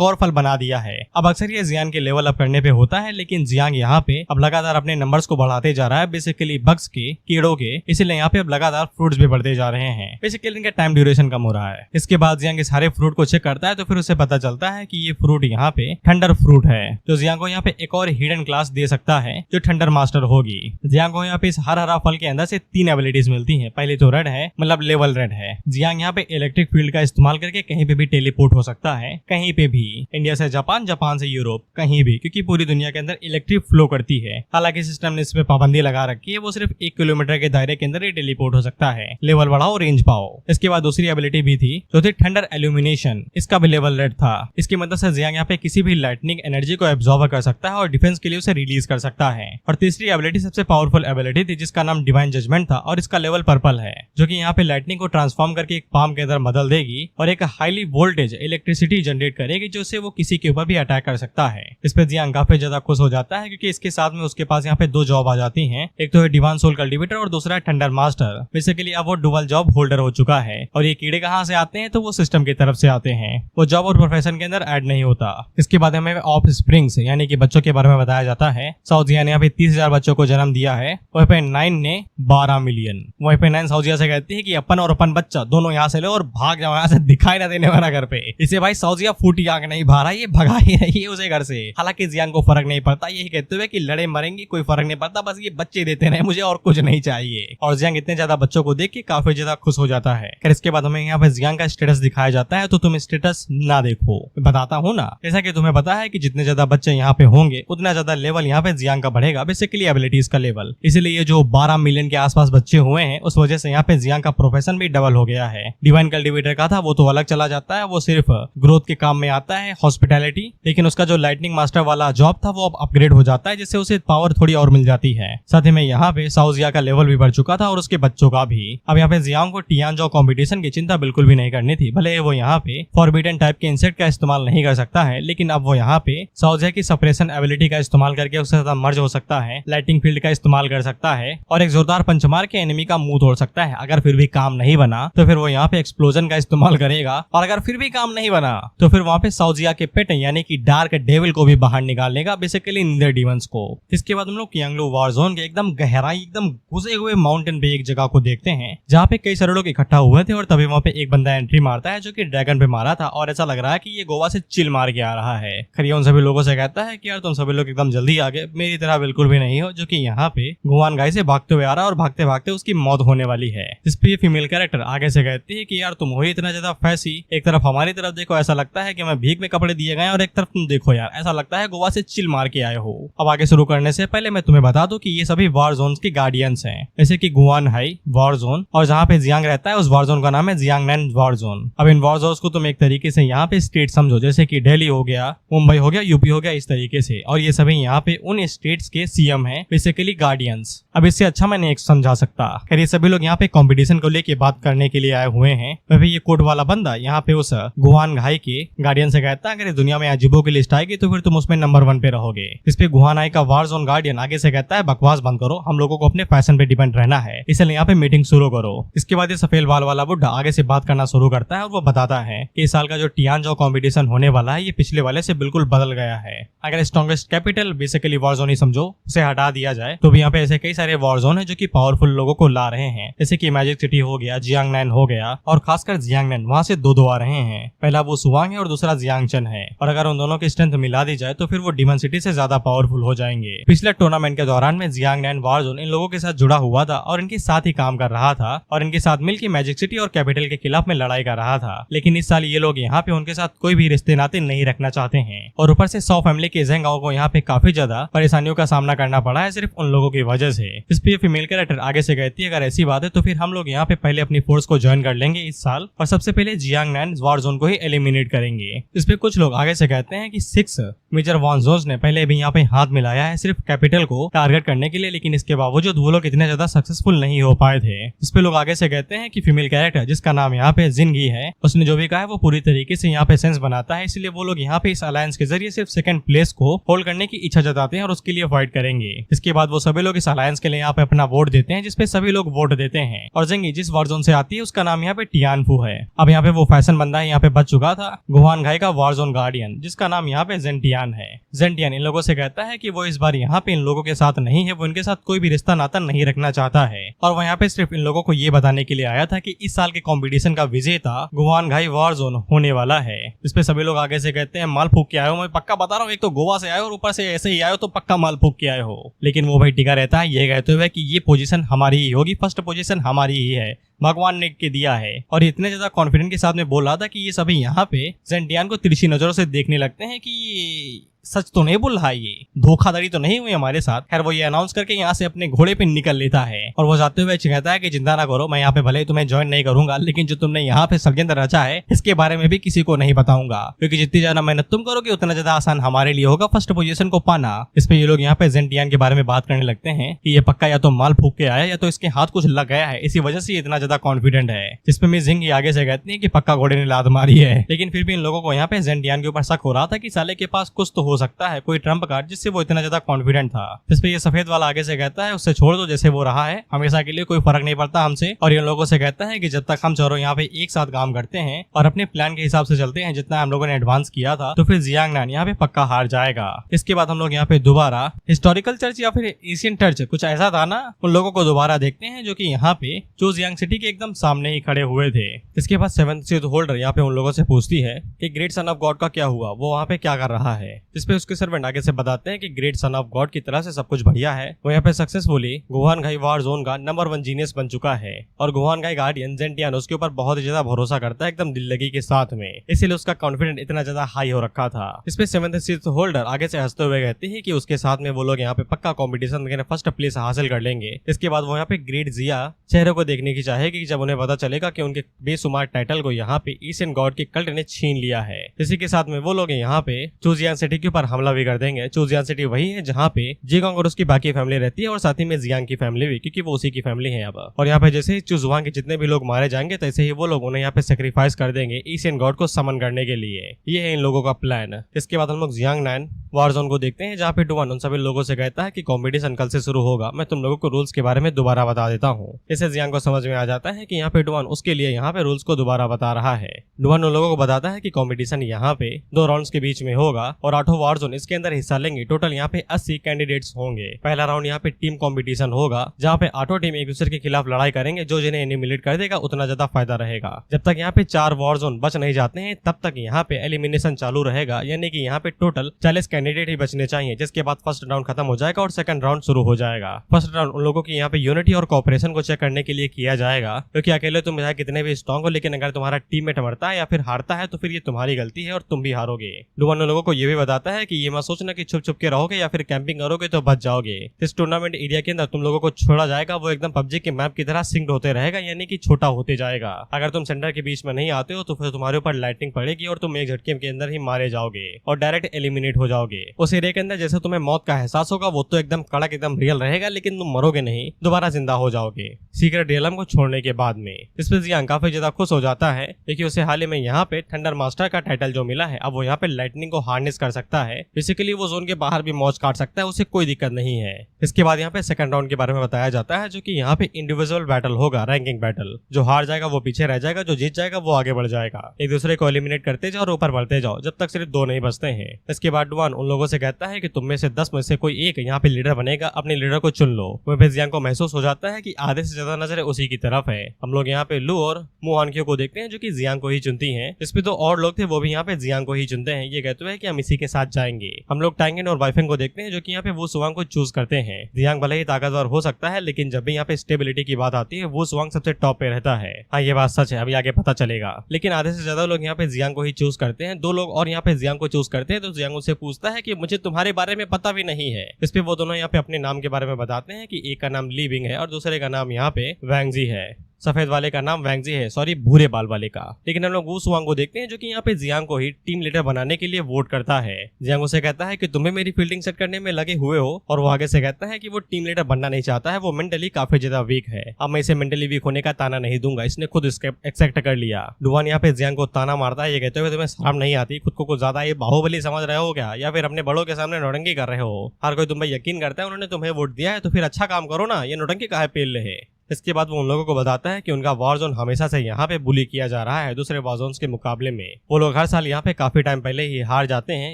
और फल बना दिया है। अब अक्सर ये जियांग के लेवल अप करने पे होता है, लेकिन जियांग यहाँ पे अब लगातार अपने नंबर्स को बढ़ाते जा रहा है, बेसिकली बग्स के, कीड़ों के। इसीलिए यहाँ पे अब लगातार फ्रूट्स भी बढ़ते जा रहे हैं। बेसिकली इनका टाइम ड्यूरेशन कम हो रहा है। इसके बाद जियांग के सारे फ्रूट को चेक करता है तो फिर उसे पता चलता है कि ये फ्रूट यहाँ पे थंडर फ्रूट है, जो जियांग को यहाँ पे एक और हिडन क्लास दे सकता है जो थंडर मास्टर होगी। जियांग को यहाँ पे इस हरा फल के अंदर से 3 एबिलिटीज मिलती हैं। पहले तो रेड है, मतलब लेवल रेड है। जियांग यहाँ पे इलेक्ट्रिक फील्ड का इस्तेमाल करके कहीं पे भी टेलीपोर्ट हो सकता है, कहीं पे भी, इंडिया से जापान, जापान से यूरोप, कहीं भी, क्योंकि पूरी दुनिया के अंदर इलेक्ट्रिक फ्लो करती है। हालांकि सिस्टम ने इस पे पाबंदी लगा रखी है, वो सिर्फ 1 किलोमीटर के दायरे के अंदर ही टेलीपोर्ट हो सकता है। लेवल बढ़ाओ, रेंज पाओ। इसके बाद दूसरी एबिलिटी भी थी जो थी थंडर एल्यूमिनेशन। इसका भी लेवल रेड था। इसकी मदद से जियांग यहाँ पे किसी भी लाइटनिंग एनर्जी को एब्जॉर्ब कर सकता है और डिफेंस के लिए उसे रिलीज कर सकता है। और तीसरी एबिलिटी सबसे पावरफुल एबिलिटी थी जिसका नाम डिवाइन जजमेंट था और इसका लेवल पर्पल है, जो कि यहाँ पे लाइटनिंग को ट्रांसफॉर्म करके एक पाम के अंदर बदल देगी और एक हाईली वोल्टेज इलेक्ट्रिसिटी जनरेट करेगी, जो से वो किसी के ऊपर भी अटैक कर सकता है। इस पे जियांग काफी ज्यादा खुश हो जाता है क्योंकि इसके साथ में उसके पास यहाँ पे 2 जॉब आ जाती हैं। एक तो है डिवाइन सोल कल्टीवेटर और दूसरा है थंडर मास्टर। बेसिकली अब वो डुअल जॉब होल्डर हो चुका है। और ये कीड़े कहाँ से आते हैं, तो वो सिस्टम की तरफ से आते हैं, वो जॉब और प्रोफेशन के अंदर ऐड नहीं होता। इसके बाद हमें ऑफ स्प्रिंग्स यानी कि बच्चों के बारे में बताया जाता है। साउथ ने यहाँ पे 30,000 बच्चों को जन्म दिया है, वहीं पे 9 ने 12 मिलियन। वहीं पे 9 साउजिया से कहती है कि अपन और अपन बच्चा दोनों यहाँ से लो और भाग जाओ यहाँ से, दिखाई ना देने वाला घर पे। इसे भाई साउजिया फूटी आग नहीं भा रहा, ये भगा ही रही है उसे घर से। हालांकि जियांग को फर्क नहीं पड़ता, यही कहते हुए कि लड़े मरेंगे कोई फर्क नहीं पड़ता, बस ये बच्चे देते रहे, मुझे और कुछ नहीं चाहिए। और जियांग इतने ज्यादा बच्चों को देख के काफी ज्यादा खुश हो जाता है। फिर इसके बाद हमें यहाँ पे जियांग का स्टेटस दिखाया जाता है, तो तुम स्टेटस ना देखो, बताता हूँ ना। जैसा कि तुम्हें पता है कि जितने ज्यादा बच्चे यहाँ पे होंगे उतना ज्यादा लेवल यहाँ पे जियांग का बढ़ेगा, बेसिकली एबिलिटीज का लेवल। इसीलिए ये जो 12 मिलियन के आसपास बच्चे हुए हैं, उस वजह से यहाँ पे जियांग का प्रोफेशन भी डबल हो गया है। डिवाइन कल्टीवेटर का था वो तो अलग चला जाता है, वो सिर्फ ग्रोथ के काम में आता है, हॉस्पिटैलिटी। लेकिन उसका जो लाइटनिंग मास्टर वाला जॉब था वो अब अपग्रेड हो जाता है, जिससे उसे पावर थोड़ी और मिल जाती है। साथ ही में यहाँ पे साउजिया का लेवल भी बढ़ चुका था और उसके बच्चों का भी। अब यहाँ पे जियांग को टियानजो कंपटीशन की चिंता बिल्कुल भी नहीं करनी थी। भले वो यहाँ पे फॉरबिडन टाइप के इंसेक्ट का इस्तेमाल नहीं कर सकता है, लेकिन अब वो यहाँ पे साउजिया की सप्रेशन एबिलिटी का इस्तेमाल करके उसके साथ मर्ज हो सकता है, लाइटिंग फील्ड का इस्तेमाल कर सकता है और एक जोरदार पंच मार के एनिमी का मुंह तोड़ सकता है। अगर फिर भी काम नहीं बना तो फिर वो यहाँ पे एक्सप्लोजन का इस्तेमाल करेगा, और अगर फिर भी काम नहीं बना तो फिर वहाँ पे साउजिया के पेट यानी कि डार्क डेविल को भी बाहर निकाल लेगा, बेसिकली निंदर डीमंस को। इसके बाद हम लोग कियांगलू वार जोन के एकदम गहराई, एकदम घुसे हुए माउंटेन पे एक जगह को देखते हैं जहाँ पे कई सारे लोग इकट्ठा हुए थे और तभी वहाँ पे एक बंदा एंट्री मारता है जो कि ड्रैगन पे मारा था और ऐसा लग रहा है कि ये गोवा से चिल मार के आ रहा है। खैर उन सभी लोगों से कहता है कि यार तुम सभी लोग एकदम जल्दी आ गए, मेरी तरह बिल्कुल भी नहीं हो, जो कि यहाँ पे गुआन घाई से भागते हुए आ रहा है और भागते भागते उसकी मौत होने वाली है। इस पे फीमेल कैरेक्टर आगे से कहती है कि यार तुम हो ही इतना ज्यादा फैसी, एक तरफ हमारी तरफ देखो, ऐसा लगता है कि मैं भीख में कपड़े दिए गए, और एक तरफ तुम देखो यार ऐसा लगता है गोवा से चिल मार के आए हो। अब आगे शुरू करने से पहले मैं तुम्हें बता दूं कि ये सभी वार जोन के गार्डियंस हैं, जैसे कि गुआन हाई वार जोन, और जहाँ पे जियांग रहता है उस वार जोन का नाम है जियांगनैन वार जोन। अब इन वार जोन को तुम एक तरीके से यहाँ पे स्टेट समझो, जैसे कि दिल्ली हो गया, मुंबई हो गया, यूपी हो गया, इस तरीके से। और ये सभी यहाँ पे उन स्टेट्स के सीएम हैं, बेसिकली गार्डियंस। अब इससे अच्छा मैं नहीं समझा सकता। खैर ये सभी लोग यहाँ पे कंपटीशन को लेके बात करने के लिए आए हुए हैं। वह ये कोट वाला बंदा यहाँ पे उस गुआन घाई के गार्डियन से कहता है, अगर इस दुनिया में अजीबों की लिस्ट आएगी तो फिर तुम उसमें नंबर 1 पे रहोगे। इस पे गुआन घाई का वार जोन गार्डियन आगे से कहता है, बकवास बंद करो, हम लोगों को अपने फैशन पे डिपेंड रहना है, इसलिए यहाँ पे मीटिंग शुरू करो। इसके बाद ये सफेद बाल वाला बुड्ढा आगे से बात करना शुरू करता है और वो बताता है कि इस साल का जो टियानजो कंपटीशन होने वाला है ये पिछले वाले से बिल्कुल बदल गया है। अगर strongest capital basically war zone ही समझो, उसे हटा दिया जाए तो भी यहाँ पे ऐसे कई सारे वॉर जोन है जो कि पावरफुल लोगों को ला रहे हैं, जैसे कि मैजिक सिटी हो गया, जियांगनैन हो गया, और खासकर जियांगनैन वहाँ से दो आ रहे हैं। पहला वो सुवांग है और दूसरा जियांगचन है, और अगर उन दोनों की स्ट्रेंथ मिला दी जाए तो फिर वो डिमन सिटी से ज्यादा पावरफुल हो जाएंगे। पिछले टूर्नामेंट के दौरान में जियांगनैन वॉर जोन इन लोगों के साथ जुड़ा हुआ था और इनके साथ ही काम कर रहा था, और इनके साथ मिलकर मैजिक सिटी और कैपिटल के खिलाफ में लड़ाई कर रहा था। लेकिन इस साल ये लोग यहाँ पे उनके साथ कोई भी रिश्ते नाते नहीं रखना चाहते हैं, और ऊपर से 100 फैमिली के जेंगाओ को यहाँ पे काफी ज्यादा परेशानियों का सामना करना पड़ा है सिर्फ उन लोगों की वजह से। इस पे फीमेल कैरेक्टर आगे से कहती है, अगर ऐसी बात है तो फिर हम लोग यहाँ पे पहले अपनी फोर्स को ज्वाइन कर लेंगे इस साल, और सबसे पहले जियांगनैन वॉर जोन को ही एलिमिनेट करेंगे। इस पे कुछ लोग आगे से कहते हैं कि 6 मेजर वॉर जोन्स ने पहले भी यहाँ पे हाथ मिलाया है सिर्फ कैपिटल को टारगेट करने के लिए, लेकिन इसके बावजूद वो लोग इतने ज्यादा सक्सेसफुल नहीं हो पाए थे। इस पे लोग आगे से कहते हैं कि फीमेल कैरेक्टर जिसका नाम यहाँ पे जिनगी है, उसने जो भी कहा है वो पूरी तरीके से यहाँ पे सेंस बनाता है, इसलिए वो लोग यहाँ पे इस अलायंस के जरिए सिर्फ सेकंड प्लेस को होल्ड करने की इच्छा जताते हैं और उसके लिए फाइट करेंगे। इसके बाद वो सभी लोग इस अलायंस के लिए यहाँ पे अपना वोट देते हैं, जिसपे सभी लोग वोट देते हैं, और जिंगी जिस वॉर जोन से आती है उसका नाम यहाँ पे टियानफू है। अब यहाँ पे वो फैशन बंदा है यहाँ पे बच चुका था, गुआन घाई का वॉर जोन गार्डियन, जिसका नाम यहाँ पे जेंटियान है। जेंटियान इन लोगों से कहता है कि वो इस बार यहाँ पे इन लोगों के साथ नहीं है, वो इनके साथ कोई भी रिश्ता नाता नहीं रखना चाहता है, और वो यहाँ पे सिर्फ इन लोगों को ये बताने के लिए आया था कि इस साल के कॉम्पिटिशन का विजेता गुआन घाई वॉर जोन होने वाला है। इस पे सभी लोग आगे से कहते हैं, माल फूक के आए हो, मैं पक्का बता रहा हूँ, एक तो गोवा से आए हो और ऊपर से ऐसे ही आए हो तो पक्का माल फूक के आए हो। लेकिन वो भाई टिका रहता है ये कहते हुए कि ये पोजीशन हमारी ही होगी, फर्स्ट पोजीशन हमारी ही है, भगवान ने के दिया है। और इतने ज्यादा कॉन्फिडेंट के साथ में बोल रहा था कि ये सभी यहाँ पे जेंटियान को तिरछी नजरों से देखने लगते हैं कि सच तो नहीं बोल रहा है, ये धोखाधड़ी तो नहीं हुई हमारे साथ। खैर वो ये अनाउंस करके यहाँ से अपने घोड़े पे निकल लेता है, और वो जाते हुए कहता है कि चिंता ना करो, मैं यहाँ पे भले ही तुम्हें ज्वाइन नहीं करूंगा, लेकिन जो तुमने यहाँ पे षड्यंत्र रचा है इसके बारे में भी किसी को नहीं बताऊंगा, क्योंकि जितनी ज्यादा मेहनत तुम करोगे उतना ज्यादा आसान हमारे लिए होगा फर्स्ट पोजीशन को पाना। इस पे ये लोग यहाँ पे जेंटियान के बारे में बात करने लगते हैं कि ये पक्का या तो माल फूक के आया या तो इसके हाथ कुछ लग गया है, इसी वजह से इतना ज्यादा कॉन्फिडेंट है। जिसपे मिस जिंग आगे से कहती है कि पक्का घोड़े ने लात मारी है, लेकिन फिर भी इन लोगों को यहाँ पे जेंटियान के ऊपर शक हो रहा था कि साले के पास कुछ तो हो सकता है, कोई ट्रम्प कार्ड जिससे वो इतना ज्यादा कॉन्फिडेंट था। जिसपे ये सफेद वाला आगे से कहता है, उससे छोड़ दो, जैसे वो रहा है हमेशा के लिए, कोई फर्क नहीं पड़ता हमसे। और इन लोगों से कहता है कि जब तक हम चारों यहाँ पे एक साथ काम करते हैं और अपने प्लान के हिसाब से चलते हैं जितना हम लोगों ने एडवांस किया था, तो फिर जियांगनैन यहाँ पे पक्का हार जाएगा। इसके बाद हम लोग यहाँ पे दोबारा हिस्टोरिकल चर्च या फिर एशियन चर्च कुछ ऐसा था ना, उन लोगों को दोबारा देखते हैं जो कि यहाँ पे जोजियांग सिटी के एकदम सामने ही खड़े हुए थे। इसके बाद 7th सीट होल्डर यहाँ पे उन लोगों से पूछती है कि ग्रेट सन ऑफ गॉड का क्या हुआ, वो वहाँ पे क्या कर रहा है। जिसपे उसके सर्वेंट आगे से बताते हैं कि ग्रेट सन ऑफ गॉड की तरह से सब कुछ बढ़िया है, वो यहाँ पे सक्सेसफुली गुआन घाई वॉर जोन का नंबर 1 जीनियस बन चुका है, और गुआन घाई गार्डियन जेंटियान उसके ऊपर बहुत ही ज्यादा भरोसा करता है एकदम दिल लगी के साथ में, इसीलिए उसका कॉन्फिडेंस इतना ज्यादा हाई हो रखा था। इसमें 7th सीट होल्डर आगे से हंसते हुए कहती है कि उसके साथ में वो लोग यहाँ पे पक्का कॉम्पिटिशन में फर्स्ट प्लेस हासिल कर लेंगे। इसके बाद वो यहाँ पे ग्रेट जिया चेहरे को देखने की चाहेगी जब उन्हें पता चलेगा कि उनके बेशुमार टाइटल को यहाँ पे एशियन गॉड के कल्ट ने छीन लिया है। इसी के साथ में वो लोग यहाँ पे चूजियान सिटी के ऊपर हमला भी कर देंगे। चूजियान सिटी वही है जहाँ पे जीगोंग और उसकी बाकी फैमिली रहती है, और साथ ही में जियांग की फैमिली भी, क्योंकि वो उसी की फैमिली है अब। और यहाँ पे जैसे ही चूजुआंग के जितने भी लोग मारे जाएंगे तैसे ही वो लोग उन्हें यहाँ पे सेक्रीफाइस कर देंगे एशियन गॉड को समन करने के लिए। ये है इन लोगों का प्लान। इसके बाद हम लोग जियांगनैन वॉर जोन को देखते हैं, जहाँ पे डुआन उन सभी लोगों से कहता है कि कॉम्पिटिशन कल से शुरू होगा, मैं तुम लोगों को रूल्स के बारे में दोबारा बता देता हूँ। इससे जियांग को समझ में आ जाता है कि यहाँ पे डुआन उसके लिए यहाँ पे रूल्स को दोबारा बता रहा है। डुआन उन लोगों को बताता है कि कॉम्पिटिशन यहाँ पे 2 राउंड्स के बीच में होगा और 8 वॉर जोन इसके अंदर हिस्सा लेंगे। टोटल यहाँ पे 80 कैंडिडेट्स होंगे। पहला राउंड यहाँ पे टीम कॉम्पिटिशन होगा, जहाँ पे 8 टीम एक दूसरे के खिलाफ लड़ाई करेंगे, जो जिन्हें एलिमिनेट कर देगा उतना ज्यादा फायदा रहेगा। जब तक यहाँ पे 4 वॉर जोन बच नहीं जाते हैं तब तक यहाँ पे एलिमिनेशन चालू रहेगा, यानी कि यहाँ पे टोटल 40 कैंडिडेट ही बचने चाहिए, जिसके बाद फर्स्ट राउंड खत्म हो जाएगा और सेकंड राउंड शुरू हो जाएगा। फर्स्ट राउंड उन लोगों की यहाँ पे यूनिटी और कोऑपरेशन को चेक करने के लिए किया जाएगा, क्योंकि अकेले तुम चाहे कितने भी स्ट्रॉन्ग हो, लेकिन अगर तुम्हारा टीममेट मरता है या फिर हारता है तो फिर ये तुम्हारी गलती है और तुम भी हारोगे। डुवान उन लोगों को ये भी बताता है कि ये मत सोचना कि छुप छुप के रहोगे या फिर कैंपिंग करोगे तो बच जाओगे। इस टूर्नामेंट एरिया के अंदर तुम लोगों को छोड़ा जाएगा, वो एकदम पबजी के मैप की तरह सिंक्ड होते रहेगा, यानी कि छोटा होते जाएगा। अगर तुम सेंटर के बीच में नहीं आते हो तो फिर तुम्हारे ऊपर लाइटिंग पड़ेगी और तुम एक झटके के अंदर ही मारे जाओगे और डायरेक्ट एलिमिनेट हो जाओगे। उस एरिया के अंदर जैसे तुम्हें मौत का एहसास होगा वो तो एकदम कड़क एकदम रियल रहेगा, लेकिन तुम मरोगे नहीं, दोबारा जिंदा हो जाओगे सीक्रेट रियलम को छोड़ने के बाद में। इस पर जियांग काफी ज्यादा खुश हो जाता है क्योंकि उसे हाल ही में यहाँ पे थंडर मास्टर का टाइटल जो मिला है, अब वो यहाँ पे लाइटनिंग को हार्नेस कर सकता है। बेसिकली वो जोन के बाहर भी मौज काट सकता है, उसे कोई दिक्कत नहीं है। इसके बाद यहाँ पे सेकंड राउंड के बारे में बताया जाता है, जो कि यहाँ पे इंडिविजुअल बैटल होगा, रैंकिंग बैटल। जो हार जाएगा वो पीछे रह जाएगा, जो जीत जाएगा वो आगे बढ़ जाएगा। एक दूसरे को एलिमिनेट करते जाओ और ऊपर बढ़ते जाओ जब तक सिर्फ 2 नहीं बचते हैं। इसके बाद डुवान उन लोगों से कहता है कि तुम में से 10 में से कोई एक यहाँ पे लीडर बनेगा, अपने लीडर को चुन लो। वह जियांग को महसूस हो जाता है कि आधे से ज्यादा नजर उसी की तरफ है। हम लोग यहाँ पे लू और मुहानक्यो को देखते हैं जो कि जियांग को ही चुनती हैं। इसमें तो और लोग थे, वो भी यहाँ पे जियांग को ही चुनते हैं। ये कहते हैं कि हम इसी के साथ जाएंगे। हम लोग टांगेन और वाइफेंग को देखते हैं जो कि यहाँ पे वो सुवांग को चूज करते हैं। जियांग भले ही ताकतवर हो सकता है, लेकिन जब भी यहाँ पे स्टेबिलिटी की बात आती है वो सुवांग सबसे टॉप पे रहता है। हाँ, ये बात सच है, अभी आगे पता चलेगा। लेकिन आधे से ज्यादा लोग यहाँ पे जियांग को ही चूज करते हैं। 2 लोग और यहाँ पे जियांग को चूज करते हैं, तो जियांग उसे पूछता है कि मुझे तुम्हारे बारे में पता भी नहीं है। इस पे वो दोनों यहाँ पे अपने नाम के बारे में बताते हैं कि एक का नाम ली बिंग है और दूसरे का नाम यहाँ पे वैंगजी है। सफेद वाले का नाम वैंगजी है, सॉरी भूरे बाल वाले का। लेकिन हम लोग वो सुवांग को देखते हैं जो कि यहाँ पे जियांग को ही टीम लीडर बनाने के लिए वोट करता है। जियांग उसे कहता है कि तुम्हें मेरी फील्डिंग सेट करने में लगे हुए हो, और वो आगे से कहता है कि वो टीम लीडर बनना नहीं चाहता है, वो मेंटली काफी ज्यादा वीक है। अब मैं इसे मेंटली वीक होने का ताना नहीं दूंगा, इसने खुद एक्सेप्ट कर लिया। डुवान यहाँ पे जियांग को ताना मारता है, ये कहते हुए तुम्हें शर्म नहीं आती, खुद को कुछ ज्यादा ये बाहुबली समझ रहे हो क्या, या फिर अपने बड़ों के सामने नौटंकी कर रहे हो। हर कोई तुम पे यकीन करता है, उन्होंने तुम्हें वोट दिया है तो फिर अच्छा काम करो ना, ये नौटंकी काहे पेल रहे। इसके बाद वो उन लोगों को बताता है कि उनका वॉर जोन हमेशा से यहाँ पे बुली किया जा रहा है दूसरे वॉर जोन्स के मुकाबले में। वो लोग हर साल यहाँ पे काफी टाइम पहले ही हार जाते हैं,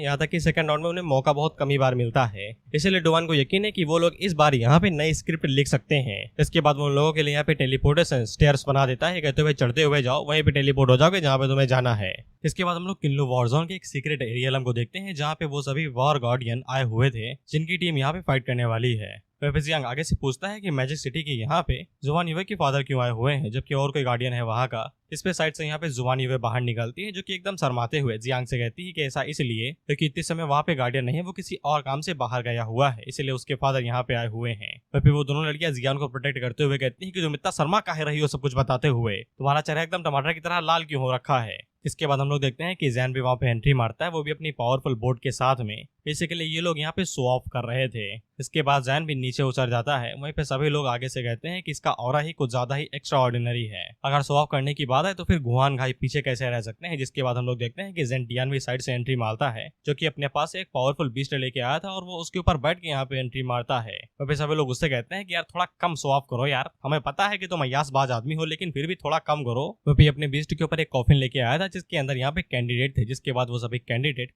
यहाँ तक कि सेकंड राउंड में उन्हें मौका बहुत कम ही बार मिलता है। इसलिए डुवान को यकीन है कि वो लोग इस बार यहाँ पे नई स्क्रिप्ट लिख सकते हैं। इसके बाद वो उन लोगों के लिए यहाँ पे टेलीपोर्टेशन स्टेयर्स बना देता है, कहते हुए चढ़ते हुए जाओ, वहीं पे टेलीपोर्ट हो जाओगे जहाँ पे तुम्हें जाना है। इसके बाद हम लोग किनलू वॉर जोन के एक सीक्रेट एरिया को देखते हैं, जहाँ पे वो सभी वॉर गार्डियन आए हुए थे जिनकी टीम यहाँ पे फाइट करने वाली है। जियांग आगे से पूछता है कि मैजिक सिटी के यहाँ पे जुवान युवे के फादर क्यों आए हुए हैं, जबकि और कोई गार्डियन है वहाँ का। इस पे साइड से यहाँ पे जुवान युवे बाहर निकलती है, जो कि एकदम शर्माते हुए जियांग से कहती है कि ऐसा इसलिए क्योंकि इतने समय वहाँ पे गार्डियन नहीं है, वो किसी और काम से बाहर गया हुआ है, इसलिए उसके फादर यहाँ पे आए हुए हैं। फिर वो दोनों लड़कियां जियांग को प्रोटेक्ट करते हुए कहती है कि तुम इतना शर्मा काहे रही हो सब कुछ बताते हुए, तुम्हारा चेहरा एकदम टमाटर की तरह लाल क्यों हो रखा है। इसके बाद हम लोग देखते हैं कि जैन भी वहाँ पे एंट्री मारता है, वो भी अपनी पावरफुल बोट के साथ में। बेसिकली ये लोग यहाँ पे शो ऑफ कर रहे थे। इसके बाद जैन भी नीचे उतर जाता है, वहीं पे सभी लोग आगे से कहते हैं कि इसका ऑरा ही कुछ ज्यादा ही एक्स्ट्रा ऑर्डिनरी है। अगर शो ऑफ करने की बात है तो फिर गुहान घाई पीछे कैसे रह सकते हैं। जिसके बाद हम लोग देखते हैं कि जेन टियान भी साइड से एंट्री मारता है, जो कि अपने पास एक पावरफुल बीस्ट लेके आया था और वो उसके ऊपर बैठ के यहाँ पे एंट्री मारता है। वहीं पे सभी लोग उससे कहते हैं कि यार थोड़ा कम शो ऑफ करो यार, हमें पता है कि तुम अय्यासबाज आदमी हो, लेकिन फिर भी थोड़ा कम करो। वो भी अपने बीस्ट के ऊपर एक कॉफिन लेके आया था जिसके अंदर यहाँ पे कैंडिडेट थे। जिसके बाद वो सभी कैंडिडेट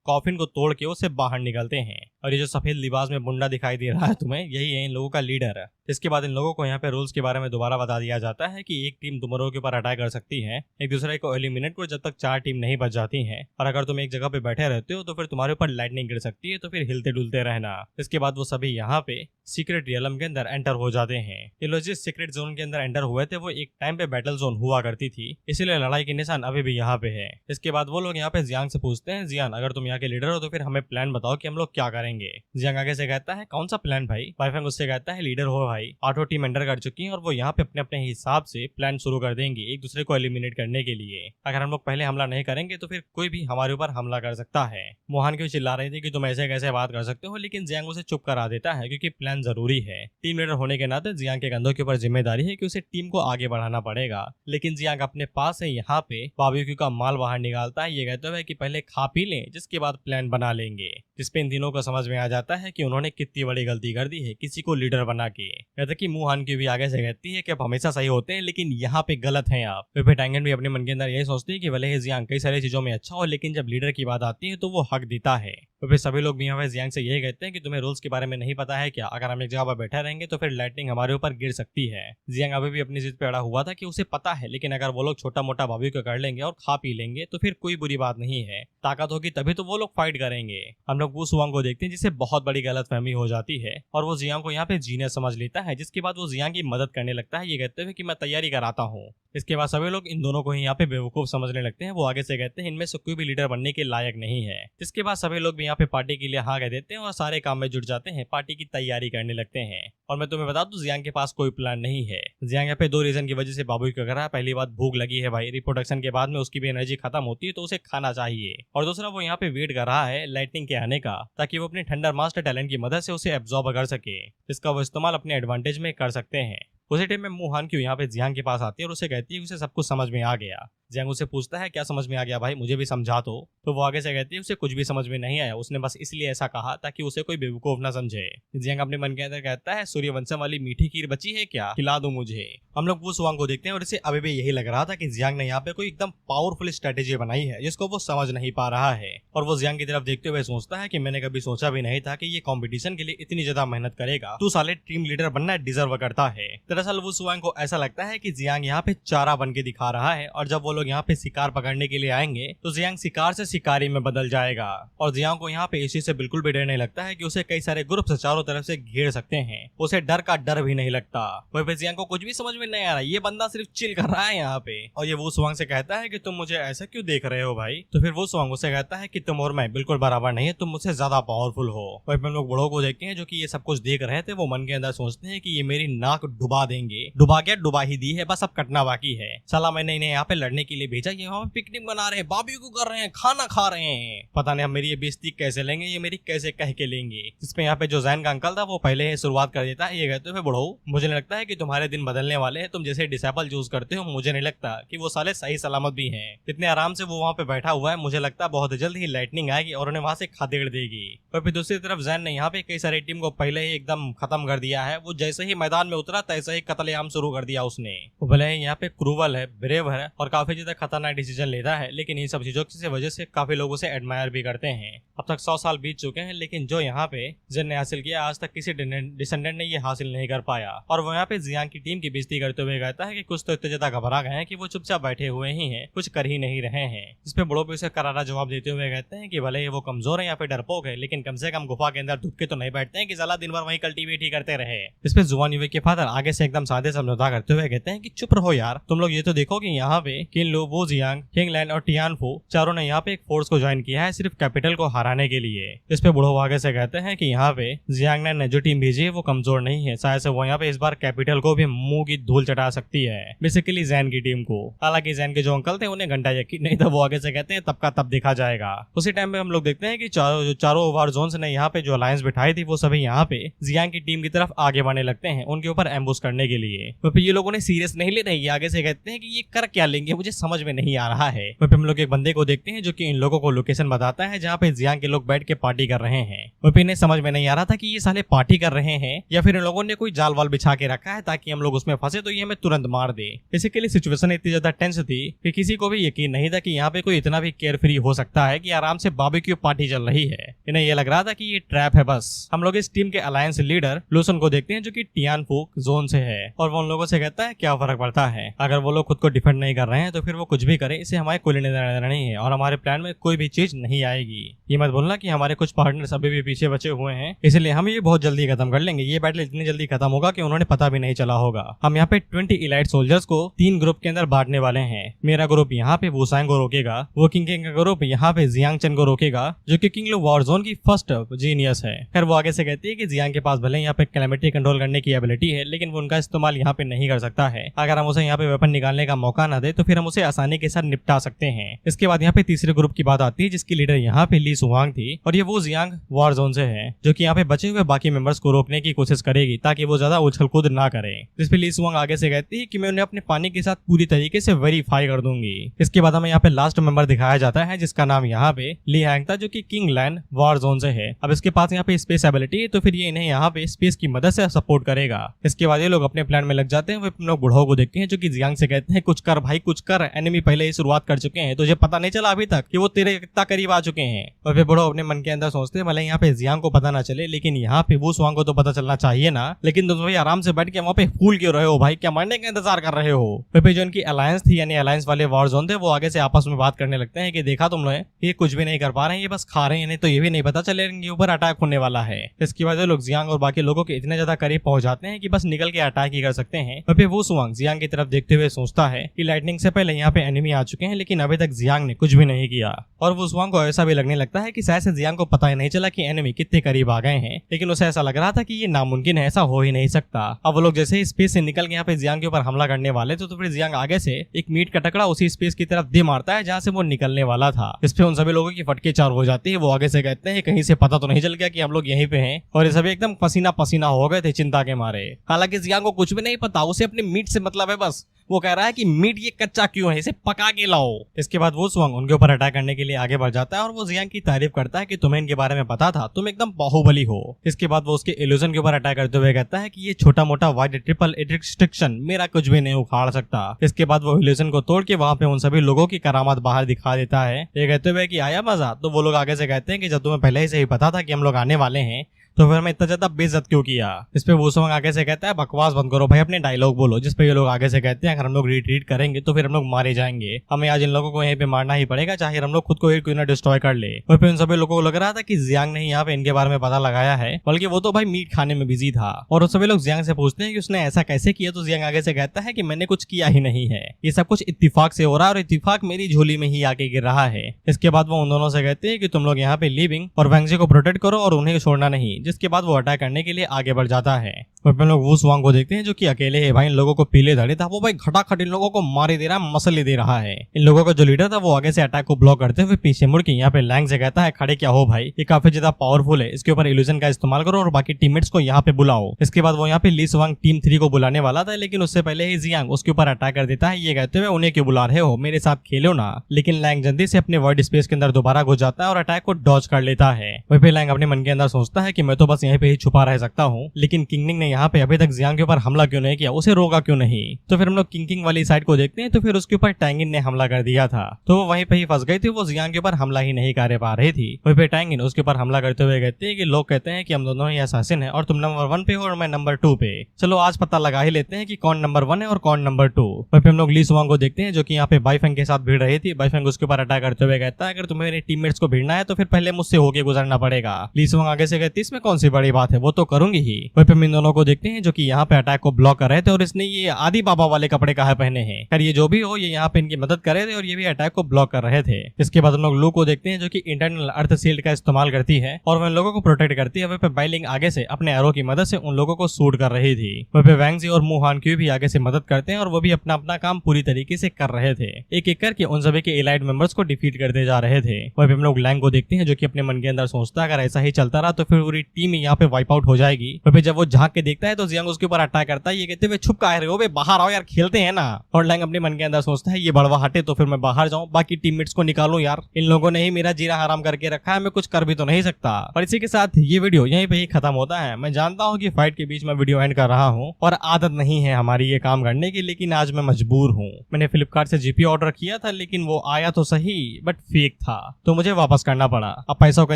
कॉफिन को तोड़ के उससे बाहर निकलते हैं, और ये जो सफेद लिबास में मुंडा दिखाई दे रहा है तुम्हें, यही है इन लोगों का लीडर। इसके बाद इन लोगों को यहाँ पे रूल्स के बारे में दोबारा बता दिया जाता है कि एक टीम तुम के ऊपर अटैक कर सकती है एक दूसरे को एलिमिनेट को जब तक 4 टीम नहीं बच जाती हैं, और अगर तुम एक जगह पे बैठे रहते हो तो फिर तुम्हारे ऊपर लाइटनिंग गिर सकती है, तो फिर हिलते डुलते रहना। इसके बाद वो सभी यहाँ पे सीक्रेट रियलम के अंदर एंटर हो जाते हैं। ये लोग जिस सीक्रेट जोन के अंदर एंटर हुए थे वो एक टाइम पे बैटल जोन हुआ करती थी, इसीलिए लड़ाई के निशान अभी भी यहाँ पे है। इसके बाद वो लोग यहाँ पे जियांग से पूछते हैं, जियान अगर तुम यहाँ के लीडर हो तो फिर हमें प्लान बताओ कि हम लोग क्या करेंगे। जियांग आगे से कहता है कौन सा प्लान भाई। वाइफेंग उससे कहता है लीडर हो भाई, 8 टीम एंटर कर चुकी है और वो यहाँ पे अपने अपने हिसाब से प्लान शुरू कर देंगे एक दूसरे को एलिमिनेट करने के लिए। अगर हम लोग पहले हमला नहीं करेंगे तो फिर कोई भी हमारे ऊपर हमला कर सकता है। मोहन क्यों चिल्ला रही थी कि तुम ऐसे कैसे बात कर सकते हो, लेकिन जियांग उसे चुप करा देता है क्योंकि प्लान जरूरी है। टीम लीडर होने के नाते जियांग के कंधों के ऊपर जिम्मेदारी है कि उसे टीम को आगे बढ़ाना पड़ेगा। लेकिन जियांग अपने पास से यहाँ पे बारबेक्यू का माल बाहर निकालता है, ये कहते हुए कि पहले खा पी लें जिसके बाद प्लान बना लेंगे। जिसपे इन तीनों को समझ में आ जाता है कि उन्होंने कितनी बड़ी गलती कर दी है किसी को लीडर बना के। कहते कि मुहान की भी आगे से कहती है कि आप हमेशा सही होते हैं लेकिन यहाँ पे गलत हैं आप। फिर टांगन भी अपने मन के अंदर यही सोचती है कि भले ही जियांग कई सारी चीजों में अच्छा हो, लेकिन जब लीडर की बात आती है तो वो हक देता है। तो फिर सभी लोग भी यहाँ पे जियांग से यही कहते हैं कि तुम्हें रूल्स के बारे में नहीं पता है क्या, अगर हम एक जगह पर बैठे रहेंगे तो फिर लाइटनिंग हमारे ऊपर गिर सकती है। जियांग अभी भी अपनी जिद पे अड़ा हुआ था कि उसे पता है, लेकिन अगर वो लोग छोटा मोटा भाभी को कर लेंगे और खा पी लेंगे तो फिर कोई बुरी बात नहीं है, ताकत होगी तभी तो वो लोग फाइट करेंगे। हम लोग वो सुवांग को देखते हैं जिसे बहुत बड़ी गलतफहमी हो जाती है और वो जियांग को यहाँ पे जीनियस समझ लेता है, जिसके बाद वो जियांग की मदद करने लगता है, ये कहते हुए कि मैं तैयारी कराता हूँ। इसके बाद सभी लोग इन दोनों को ही यहाँ पे बेवकूफ समझने लगते हैं। वो आगे से कहते हैं इनमें से कोई भी लीडर बनने के लायक नहीं है। इसके बाद सभी लोग भी यहाँ पे पार्टी के लिए हाँ कह देते हैं और सारे काम में जुट जाते हैं, पार्टी की तैयारी करने लगते हैं। और मैं तुम्हें बता दूं जियांग के पास कोई प्लान नहीं है। जियांग यहाँ पे 2 रीजन की वजह से बारबेक्यू कर रहा है। पहली बात भूख लगी है भाई, रिप्रोडक्शन के बाद में उसकी भी एनर्जी खत्म होती है तो उसे खाना चाहिए। और दूसरा वो यहाँ पे वेट कर रहा है लाइटनिंग के आने का, ताकि वो अपने थंडर मास्टर टैलेंट की मदद से उसे एब्जॉर्ब कर सके, जिसका वो इस्तेमाल अपने एडवांटेज में कर सकते हैं। उसी टाइम में मुहान क्यों यहाँ पे जियांग के पास आती है और उसे कहती है उसे सब कुछ समझ में आ गया। जियांग उसे पूछता है क्या समझ में आ गया भाई, मुझे भी समझा तो वो आगे से कहती है उसे कुछ भी समझ में नहीं आया, उसने बस इसलिए ऐसा कहा ताकि उसे कोई बेवकूफ ना समझे। जियांग अपने मन के अंदर कहता है सूर्यवंशम वाली मीठी खीर बची है क्या, खिला दो मुझे। हम लोग वो सुवांग को देखते हैं और इसे अभी भी यही लग रहा था कि जियांग ने यहाँ पे कोई एकदम पावरफुल स्ट्रेटेजी बनाई है जिसको वो समझ नहीं पा रहा है। और वो जियांग की तरफ देखते हुए सोचता है कि मैंने कभी सोचा भी नहीं था कि ये कॉम्पिटिशन के लिए इतनी ज्यादा मेहनत करेगा, तू साले टीम लीडर बनना डिजर्व करता है। दरअसल वो सुवांग को ऐसा लगता है कि जियांग यहाँ पे चारा बन के दिखा रहा है और जब वो लोग यहाँ पे शिकार पकड़ने के लिए आएंगे तो जियांग शिकार से शिकारी में बदल जाएगा। और जियांग को यहाँ पे इसी से बिल्कुल भी डर नहीं लगता है कि उसे कई सारे ग्रुप से चारों तरफ से घेर सकते हैं, उसे डर का डर भी नहीं लगता। वही पे जियांग को कुछ भी समझ में नहीं आ रहा, ये बंदा सिर्फ चिल कर रहा है यहाँ पे। और ये वो सुवांग से कहता है कि तुम मुझे ऐसा क्यों देख रहे हो भाई। तो फिर वो सुवांग उसे कहता है कि तुम और मैं बिल्कुल बराबर नहीं है, तुम मुझसे ज्यादा पावरफुल हो। वही पे हम लोग बड़ों को देखते हैं जो कि ये सब कुछ देख रहे थे, वो मन के अंदर सोचते हैं कि ये मेरी नाक डुबा देंगे। डुबा क्या, डुबा ही दी है, बस अब कटना बाकी है। साला मैंने इन्हें यहाँ पे लड़ने के लिए भेजा, ये वहाँ पे पिकनिक मना रहे हैं, बारबेक्यू कर रहे हैं, खाना खा रहे हैं, पता नहीं हम मेरी ये बेइज्जती कैसे लेंगे, ये मेरी कैसे कह के लेंगे। जिसमें यहाँ पे जो जैन का अंकल था वो पहले ही शुरुआत कर देता है, ये कहते हुए बड़ो मुझे नहीं लगता है कि तुम्हारे दिन बदलने वाले हैं, तुम जैसे डिसेबल चूज करते हो मुझे नहीं लगता कि वो साले सही सलामत भी हैं। इतने आराम से वो वहाँ पे बैठा हुआ है, मुझे लगता है बहुत जल्द ही लाइटनिंग आएगी और उन्हें वहाँ से खादेड़ देगी। और फिर दूसरी तरफ जैन ने यहाँ पे कई सारी टीम को पहले ही एकदम खत्म कर दिया है। वो जैसे ही मैदान में उतरा तैसे ही कत्लेआम शुरू कर दिया उसने। वो भले ही यहाँ पे क्रूवल है, ब्रेव है और काफी ज्यादा खतरनाक डिसीजन लेता है, लेकिन इन सब चीजों की वजह से काफी लोग उसे एडमायर भी करते हैं। अब तक 100 साल बीत चुके हैं, लेकिन जो यहाँ पे जैन ने हासिल किया आज तक किसी डिसेंडेंट ने ये हासिल नहीं कर पाया। और वो यहाँ पे जियांग की टीम की बेइज्जती करते हुए कहता है कि कुछ तो इतने ज्यादा घबरा गए हैं कि वो चुपचाप बैठे हुए ही हैं, कुछ कर ही नहीं रहे हैं। इसपे बड़ों पे उसे करारा जवाब देते हुए कहते हैं कि भले ही वो कमजोर है या फिर डरपोक है, लेकिन कम से कम गुफा के अंदर धुप के तो नहीं बैठते हैं कि साला दिन भर वही कल्टीवेट ही करते रहे। इसपे जुआन युवक के फादर आगे से एकदम सादे समझौता करते हुए कहते हैं कि चुप रहो यार, तुम लोग ये तो देखो कि यहाँ पे किनलो, वो जियांग, किंगलैंड और टियानफू चारों ने यहाँ पे एक फोर्स को ज्वाइन किया है सिर्फ कैपिटल को हराने के लिए। इस पे बूढ़ो आगे से कहते हैं कि यहाँ पे जियांग ने जो टीम भेजी है वो कमजोर नहीं है, शायद से वो यहाँ पे इस बार कैपिटल को भी मुंह की धूल चटा सकती है, बेसिकली जैन की टीम को। हालांकि जैन के जो अंकल थे उन्हें घंटा यकीन नहीं था, वो आगे से कहते हैं तब का तब देखा जाएगा। उसी टाइम पे हम लोग देखते हैं कि चारों वार जोन्स ने यहाँ पे जो अलायंस बिठाई थी वो सभी यहाँ पे जियांग की टीम की तरफ आगे बढ़ने लगते हैं उनके ऊपर एम्बुश करने के लिए। तो फिर ये लोगों ने सीरियस नहीं ले रहे, आगे से कहते हैं कि ये कर क्या लेंगे मुझे समझ में नहीं आ रहा है। तो फिर हम लोग एक बंदे को देखते हैं जो कि इन लोगों को लोकेशन बताता है जहाँ पे जियांग के लोग बैठ के पार्टी कर रहे हैं। तो फिर इन्हें समझ में नहीं आ रहा था कि ये साले पार्टी कर रहे हैं या फिर इन लोगों ने कोई जाल वाल बिछा के रखा है ताकि हम लोग उसमें फंसे तो ये हमें तुरंत मार दे। बेसिकली सिचुएशन इतनी ज्यादा टेंस थी कि किसी को भी यकीन नहीं था कि यहाँ पे कोई इतना भी केयर फ्री हो सकता है कि आराम से बारबेक्यू पार्टी चल रही है। इन्हें ये लग रहा था कि ये ट्रैप है बस। हम लोग इस टीम के अलायंस लीडर लूसन को देखते हैं जो कि टियानफू जोन से है और वो उन लोगों से कहता है क्या फर्क पड़ता है, अगर वो लोग खुद को डिफेंड नहीं कर रहे हैं तो फिर वो कुछ भी करे, इसे हमारे कोई लेने देना नहीं है और हमारे प्लान में कोई भी चीज नहीं आएगी। ये मत बोलना कि हमारे कुछ पार्टनर्स अभी भी पीछे बचे हुए हैं, इसलिए हम ये बहुत जल्दी खत्म कर लेंगे। ये बैटल इतनी जल्दी खत्म होगा कि उन्होंने पता भी नहीं चला होगा। हम यहाँ पे 20 इलाइट सोल्जर्स को 3 ग्रुप के अंदर बांटने वाले हैं। मेरा ग्रुप यहाँ पे वुसांग को रोकेगा, वो किंग का ग्रुप यहाँ पे जियांग चेन को रोकेगा जो कि किंग लो वॉर जोन की फर्स्ट जीनियस है। फिर वो आगे से कहती है कि जियांग के पास भले यहाँ पे कैलेमिटी कंट्रोल करने की एबिलिटी है, लेकिन वो उनका इस्तेमाल यहाँ पे नहीं कर सकता है। अगर हम उसे यहाँ पे वेपन निकालने का मौका ना दे तो फिर हम उसे आसानी के साथ निपटा सकते हैं। इसके बाद यहाँ पे तीसरे ग्रुप की बात आती है जिसकी लीडर यहाँ पे ली सुवांग थी और ये वो जियांग वॉर जोन से है जो कि यहाँ पे बचे हुए बाकी मेंबर्स को रोकने की कोशिश करेगी ताकि वो ज्यादा उछल कूद ना करे। जिसपे ली सुवांग आगे से कहती है कि मैं उन्हें अपने पानी के साथ पूरी तरीके से वेरीफाई कर दूंगी। इसके बाद हमें यहाँ पे लास्ट मेंबर दिखाया जाता है जिसका नाम यहाँ पे ली हैंग था जो कि किंगलैंड वॉर जोन से है। अब इसके पास यहाँ पे स्पेस एबिलिटी है तो फिर ये इन्हें यहाँ पे स्पेस की मदद से सपोर्ट करेगा। इसके बाद ये लोग अपने प्लान में लग जाते हैं। वो लोग बुढ़ाओ को देखते हैं जो कि जियांग से कहते हैं कुछ कर भाई कुछ कर, मगर एनिमी पहले ही शुरुआत कर चुके हैं, तुझे पता नहीं चला अभी तक कि वो तेरे कितना करीब आ चुके हैं। और फिर बड़ो अपने मन के अंदर सोचते हैं भले यहाँ पे जियांग को पता ना चले, लेकिन यहाँ पे वो स्वांग को तो पता चलना चाहिए ना। लेकिन तुम भाई आराम से बैठ के वहाँ पे फूल क्यों रहे हो भाई, क्या मरने का इंतजार कर रहे हो। फिर जो इनकी अलायंस थी यानी अलायंस वाले वॉर जोन थे, वो आगे से आपस में बात करने लगते हैं कि देखा तुम लोग ये कुछ भी नहीं कर पा रहे हैं, ये बस खा रहे हैं, नहीं तो ये भी नहीं पता चले इनके ऊपर अटैक होने वाला है। इसकी वजह से लोग जियांग और बाकी लोगों के इतने ज्यादा करीब पहुंच जाते हैं कि बस निकल के अटैक ही कर सकते हैं। फिर वो स्वांग जियांग की तरफ देखते हुए सोचता है कि लाइटनिंग से पहले यहाँ पे एनिमी आ चुके हैं, लेकिन अभी तक जियांग ने कुछ भी नहीं किया। और वो स्वांग को ऐसा भी लगने लगता है कि शायद से जियांग को पता ही नहीं चला कि एनिमी कितने करीब आ गए हैं, लेकिन उसे ऐसा लग रहा था कि ये नामुमकिन है, ऐसा हो ही नहीं सकता। अब वो लोग जैसे ही स्पेस से निकल के यहाँ पे जियांग के ऊपर हमला करने वाले तो फिर जियांग आगे से एक मीट का टुकड़ा उसी स्पेस की तरफ दे मारता है जहाँ से वो निकलने वाला था। इस पे उन सभी लोगों की फटके चार हो जाती है। वो आगे से कहते हैं कहीं से पता तो नहीं चल गया कि हम लोग यहीं पे हैं, और ये सभी एकदम पसीना पसीना हो गए थे चिंता के मारे। हालांकि जियांग को कुछ भी नहीं पता, उसे अपने मीट से मतलब है बस। वो कह रहा है कि मीट ये कच्चा क्यों है, इसे पका के लाओ। इसके बाद वो स्वांग उनके ऊपर अटैक करने के लिए आगे बढ़ जाता है और वो जियांग की तारीफ करता है कि तुम्हें इनके बारे में पता था, तुम एकदम बाहुबली हो। इसके बाद वो उसके इल्यूजन के ऊपर अटैक करते हुए कहता है कि ये छोटा मोटा वाइड ट्रिपल रिस्ट्रिक्शन मेरा कुछ भी नहीं उखाड़ सकता। इसके बाद वो इल्यूजन को तोड़ के वहाँ पे उन सभी लोगों की करामात बाहर दिखा देता है, ये कहते हुए कि आया मजा। तो वो लोग आगे से कहते हैं कि जब तुम्हें पहले ही से ही पता था कि हम लोग आने वाले हैं तो फिर मैं इतना ज्यादा बेइज्जत क्यों किया। इस पे वो स्वांग आगे से कहता है बकवास बंद करो भाई, अपने डायलॉग बोलो। जिस पे ये लोग आगे से कहते हैं अगर हम लोग रिट्रीट करेंगे तो फिर हम लोग मारे जाएंगे, हमें आज इन लोगों को यहीं पे मारना ही पड़ेगा, चाहे हम लोग खुद को क्यों ना डिस्ट्रॉय कर ले। और फिर उन सभी लोगों को लग रहा था कि जियांग ने यहाँ पे इनके बारे में पता लगाया है, बल्कि वो तो भाई मीट खाने में बिजी था। और सभी लोग जियांग से पूछते हैं कि उसने ऐसा कैसे किया, तो जियांग आगे से कहता है कि मैंने कुछ किया ही नहीं है, ये सब कुछ इत्तेफाक से हो रहा है और इत्तेफाक मेरी झोली में ही आके गिर रहा है। इसके बाद वो उन दोनों से कहते हैं कि तुम लोग यहाँ पे लिविंग और वैंगजी को प्रोटेक्ट करो और उन्हें छोड़ना नहीं। जिसके बाद वो अटैक करने के लिए आगे बढ़ जाता है। और फिर लोग वो स्वांग को देखते हैं जो कि अकेले है भाई, इन लोगों को पीले धड़े था, वो भाई खटाखट इन लोगों को मारे दे रहा है, मसले दे रहा है। इन लोगों का जो लीडर था वो आगे से अटैक को ब्लॉक करते हुए पीछे मुड़ के यहाँ पे लैंग से कहता है खड़े क्या हो भाई, ये काफी ज्यादा पावरफुल है, इसके ऊपर इल्यूजन का इस्तेमाल करो और बाकी टीममेट्स को यहाँ पे बुलाओ। इसके बाद वो यहाँ पे ली स्वांग टीम 3 को बुलाने वाला था, लेकिन उससे पहले ही जियांग उसके ऊपर अटैक कर देता है, ये कहते हुए उन्हें क्यों बुला रहे हो, मेरे साथ खेलो ना। लेकिन लैंग जल्दी से अपने वर्ड स्पेस के अंदर दोबारा घुस जाता है और अटैक को डॉज कर लेता है। वहीं पे लैंग अपने मन के अंदर सोचता है कि मैं तो बस यहीं पे ही छुपा रह सकता हूँ, लेकिन किंगनिंग ने यहाँ पे अभी तक जियांग के ऊपर हमला क्यों नहीं किया, उसे रोका क्यों नहीं। तो फिर हम लोग किंग वाली साइड को देखते हैं, तो फिर उसके ऊपर टैंगिन ने हमला कर दिया था, तो वो वहीं पे ही फंस गई थी, वो जियांग के ऊपर हमला ही नहीं कर पा रही थी। वहीं पे टैंगिन उसके ऊपर हमला करते हुए कहते हैं कि लोग कहते हैं कि हम दोनों ही असैसिन हैं और तुम नंबर 1 पे हो और मैं नंबर 2 पे, चलो आज पता लगा ही लेते हैं कि कौन नंबर 1 है और कौन नंबर 2। वहीं पे हम लोग ली स्वांग को देखते हैं जो कि यहाँ पे बाइफेंग के साथ भिड़ रही थी। बाइफेंग उसके ऊपर अटैक करते हुए कहता है अगर तुम्हें मेरे टीममेट्स को भिड़ना है तो फिर पहले मुझसे होके गुजरना पड़ेगा। ली स्वांग आगे से कहती इसमें कौन सी बड़ी बात है, वो तो करूंगी ही। वहीं पे इन दोनों को देखते हैं जो कि यहाँ पे अटैक को ब्लॉक कर रहे थे और इसने ये आदि बाबा वाले कपड़े कहा पहने हैं। खैर ये जो भी हो, ये यहाँ पे इनकी मदद कर रहे थे और ये भी अटैक को ब्लॉक कर रहे थे। इसके बाद हम लोग लू को देखते हैं जो कि इंटरनल अर्थ शील्ड का इस्तेमाल करती है और उन लोगों को प्रोटेक्ट करती है। वहीं पे बाइलिंग आगे से अपने एरो की मदद से उन लोगों को शूट कर रही थी। वहीं पे वैंगजी और मुहान क्यू भी आगे से मदद करते हैं और वो भी अपना अपना काम पूरी तरीके से कर रहे थे, एक एक करके उन सभी के एलाइड मेंबर्स को डिफीट करते जा रहे थे। वहीं पे हम लोग लैंग को देखते हैं जो कि अपने मन के अंदर सोचता है अगर ऐसा ही चलता रहा तो फिर पूरी टीम यहाँ पे वाइप आउट हो जाएगी। वहीं पे जब वो झांक के देखता है तो जियांग उसके ऊपर अटैक करता है, ये कहते हुए छुप का रहे हो बे, बाहर आओ यार, खेलते हैं ना। और लैंग अपने मन के अंदर सोचता है ये बड़वा हटे तो फिर मैं बाहर जाऊं, बाकी टीममेट्स को निकालूं यार, इन लोगों ने ही मेरा जीरा हराम करके रखा है, मैं कुछ कर भी तो नहीं सकता। और इसी के साथ ये वीडियो यहीं पे ही खत्म होता है। मैं जानता हूँ कि फाइट के बीच में वीडियो एंड कर रहा हूँ और आदत नहीं है हमारी ये काम करने की, लेकिन आज मैं मजबूर हूँ। मैंने फ्लिपकार्ट से जीपी ऑर्डर किया था, लेकिन वो आया तो सही बट फेक था, तो मुझे वापस करना पड़ा। अब पैसों का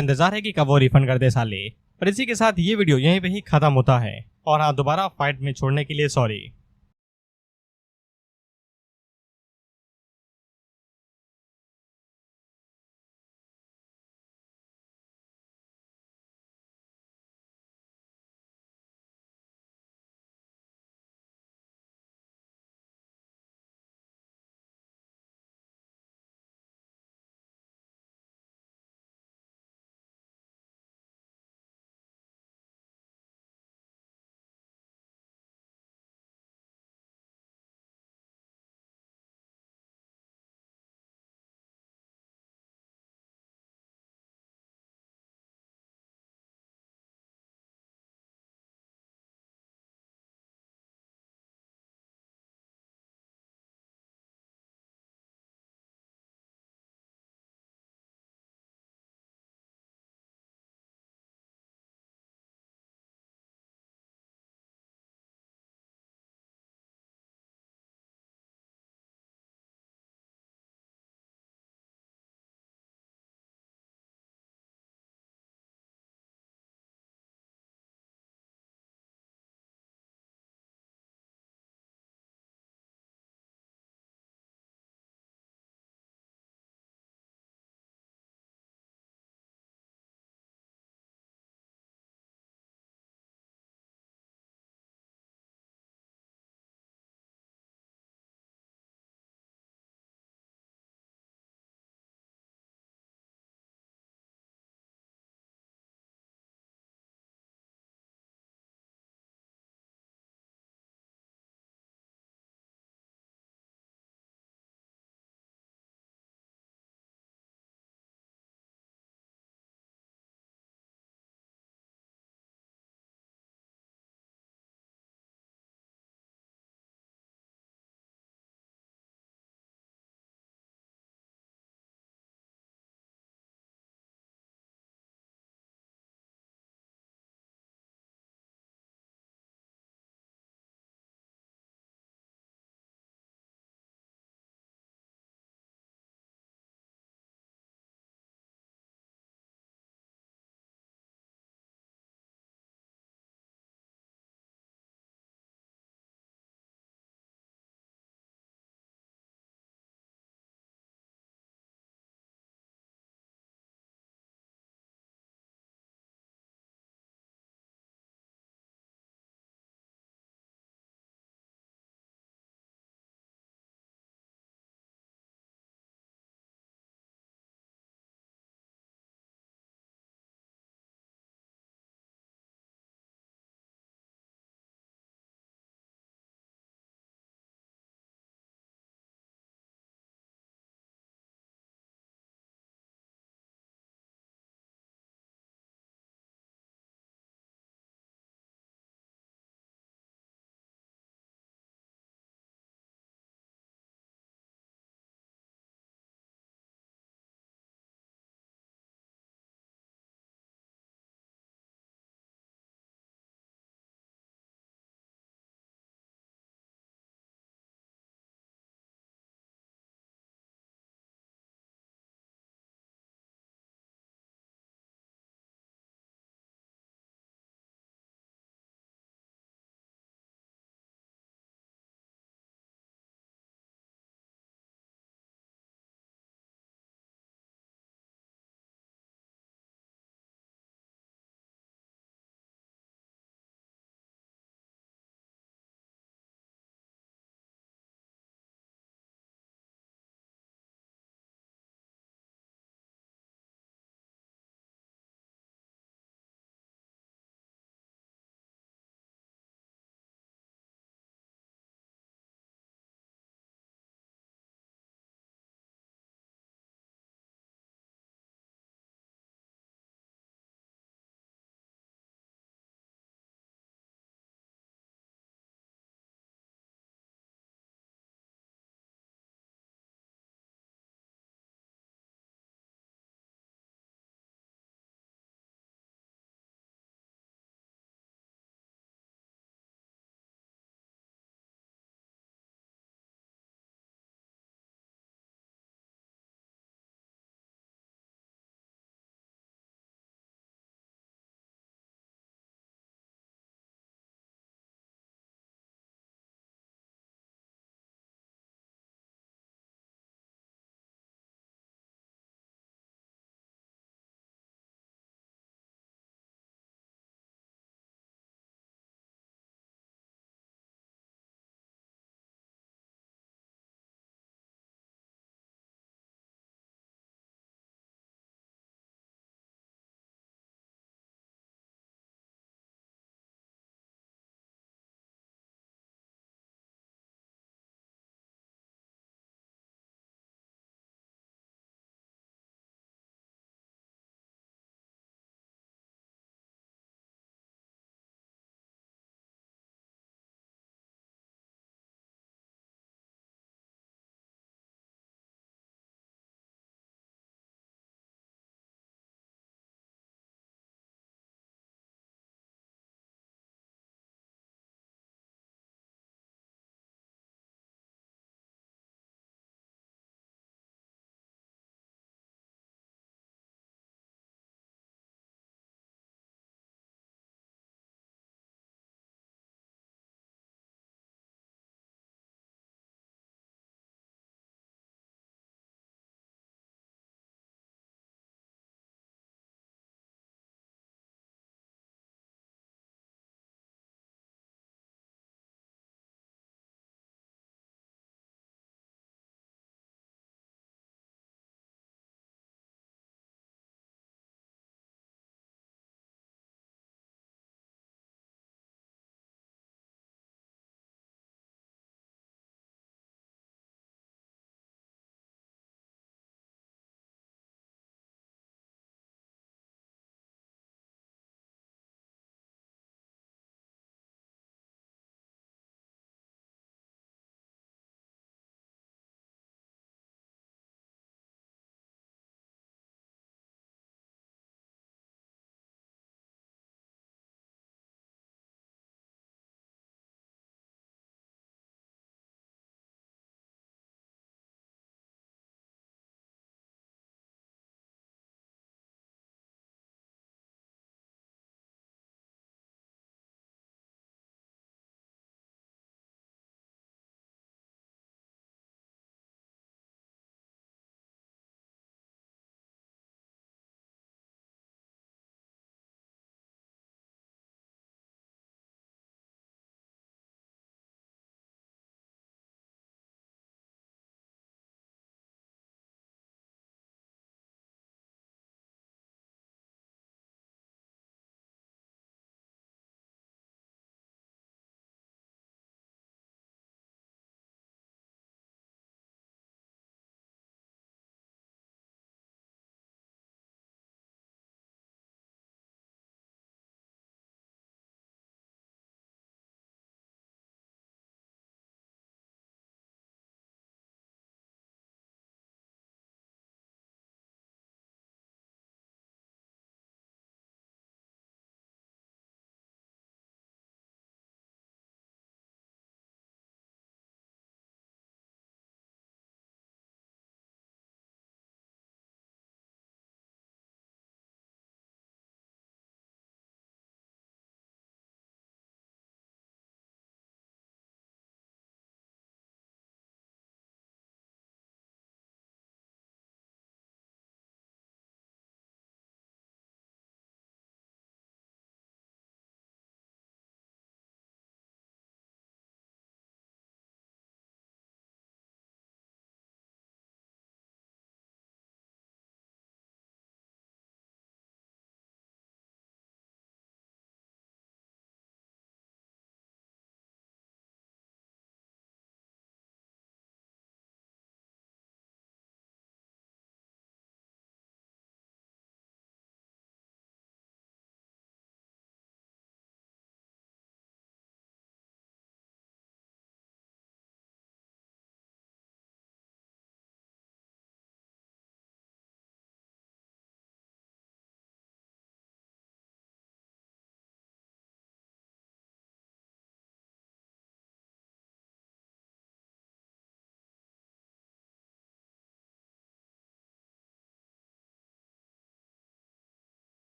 इंतजार है कि कब वो रिफंड कर दे साले। और इसी के साथ ये वीडियो यहीं पे ही खत्म होता है। और हाँ, दोबारा फाइट में छोड़ने के लिए सॉरी।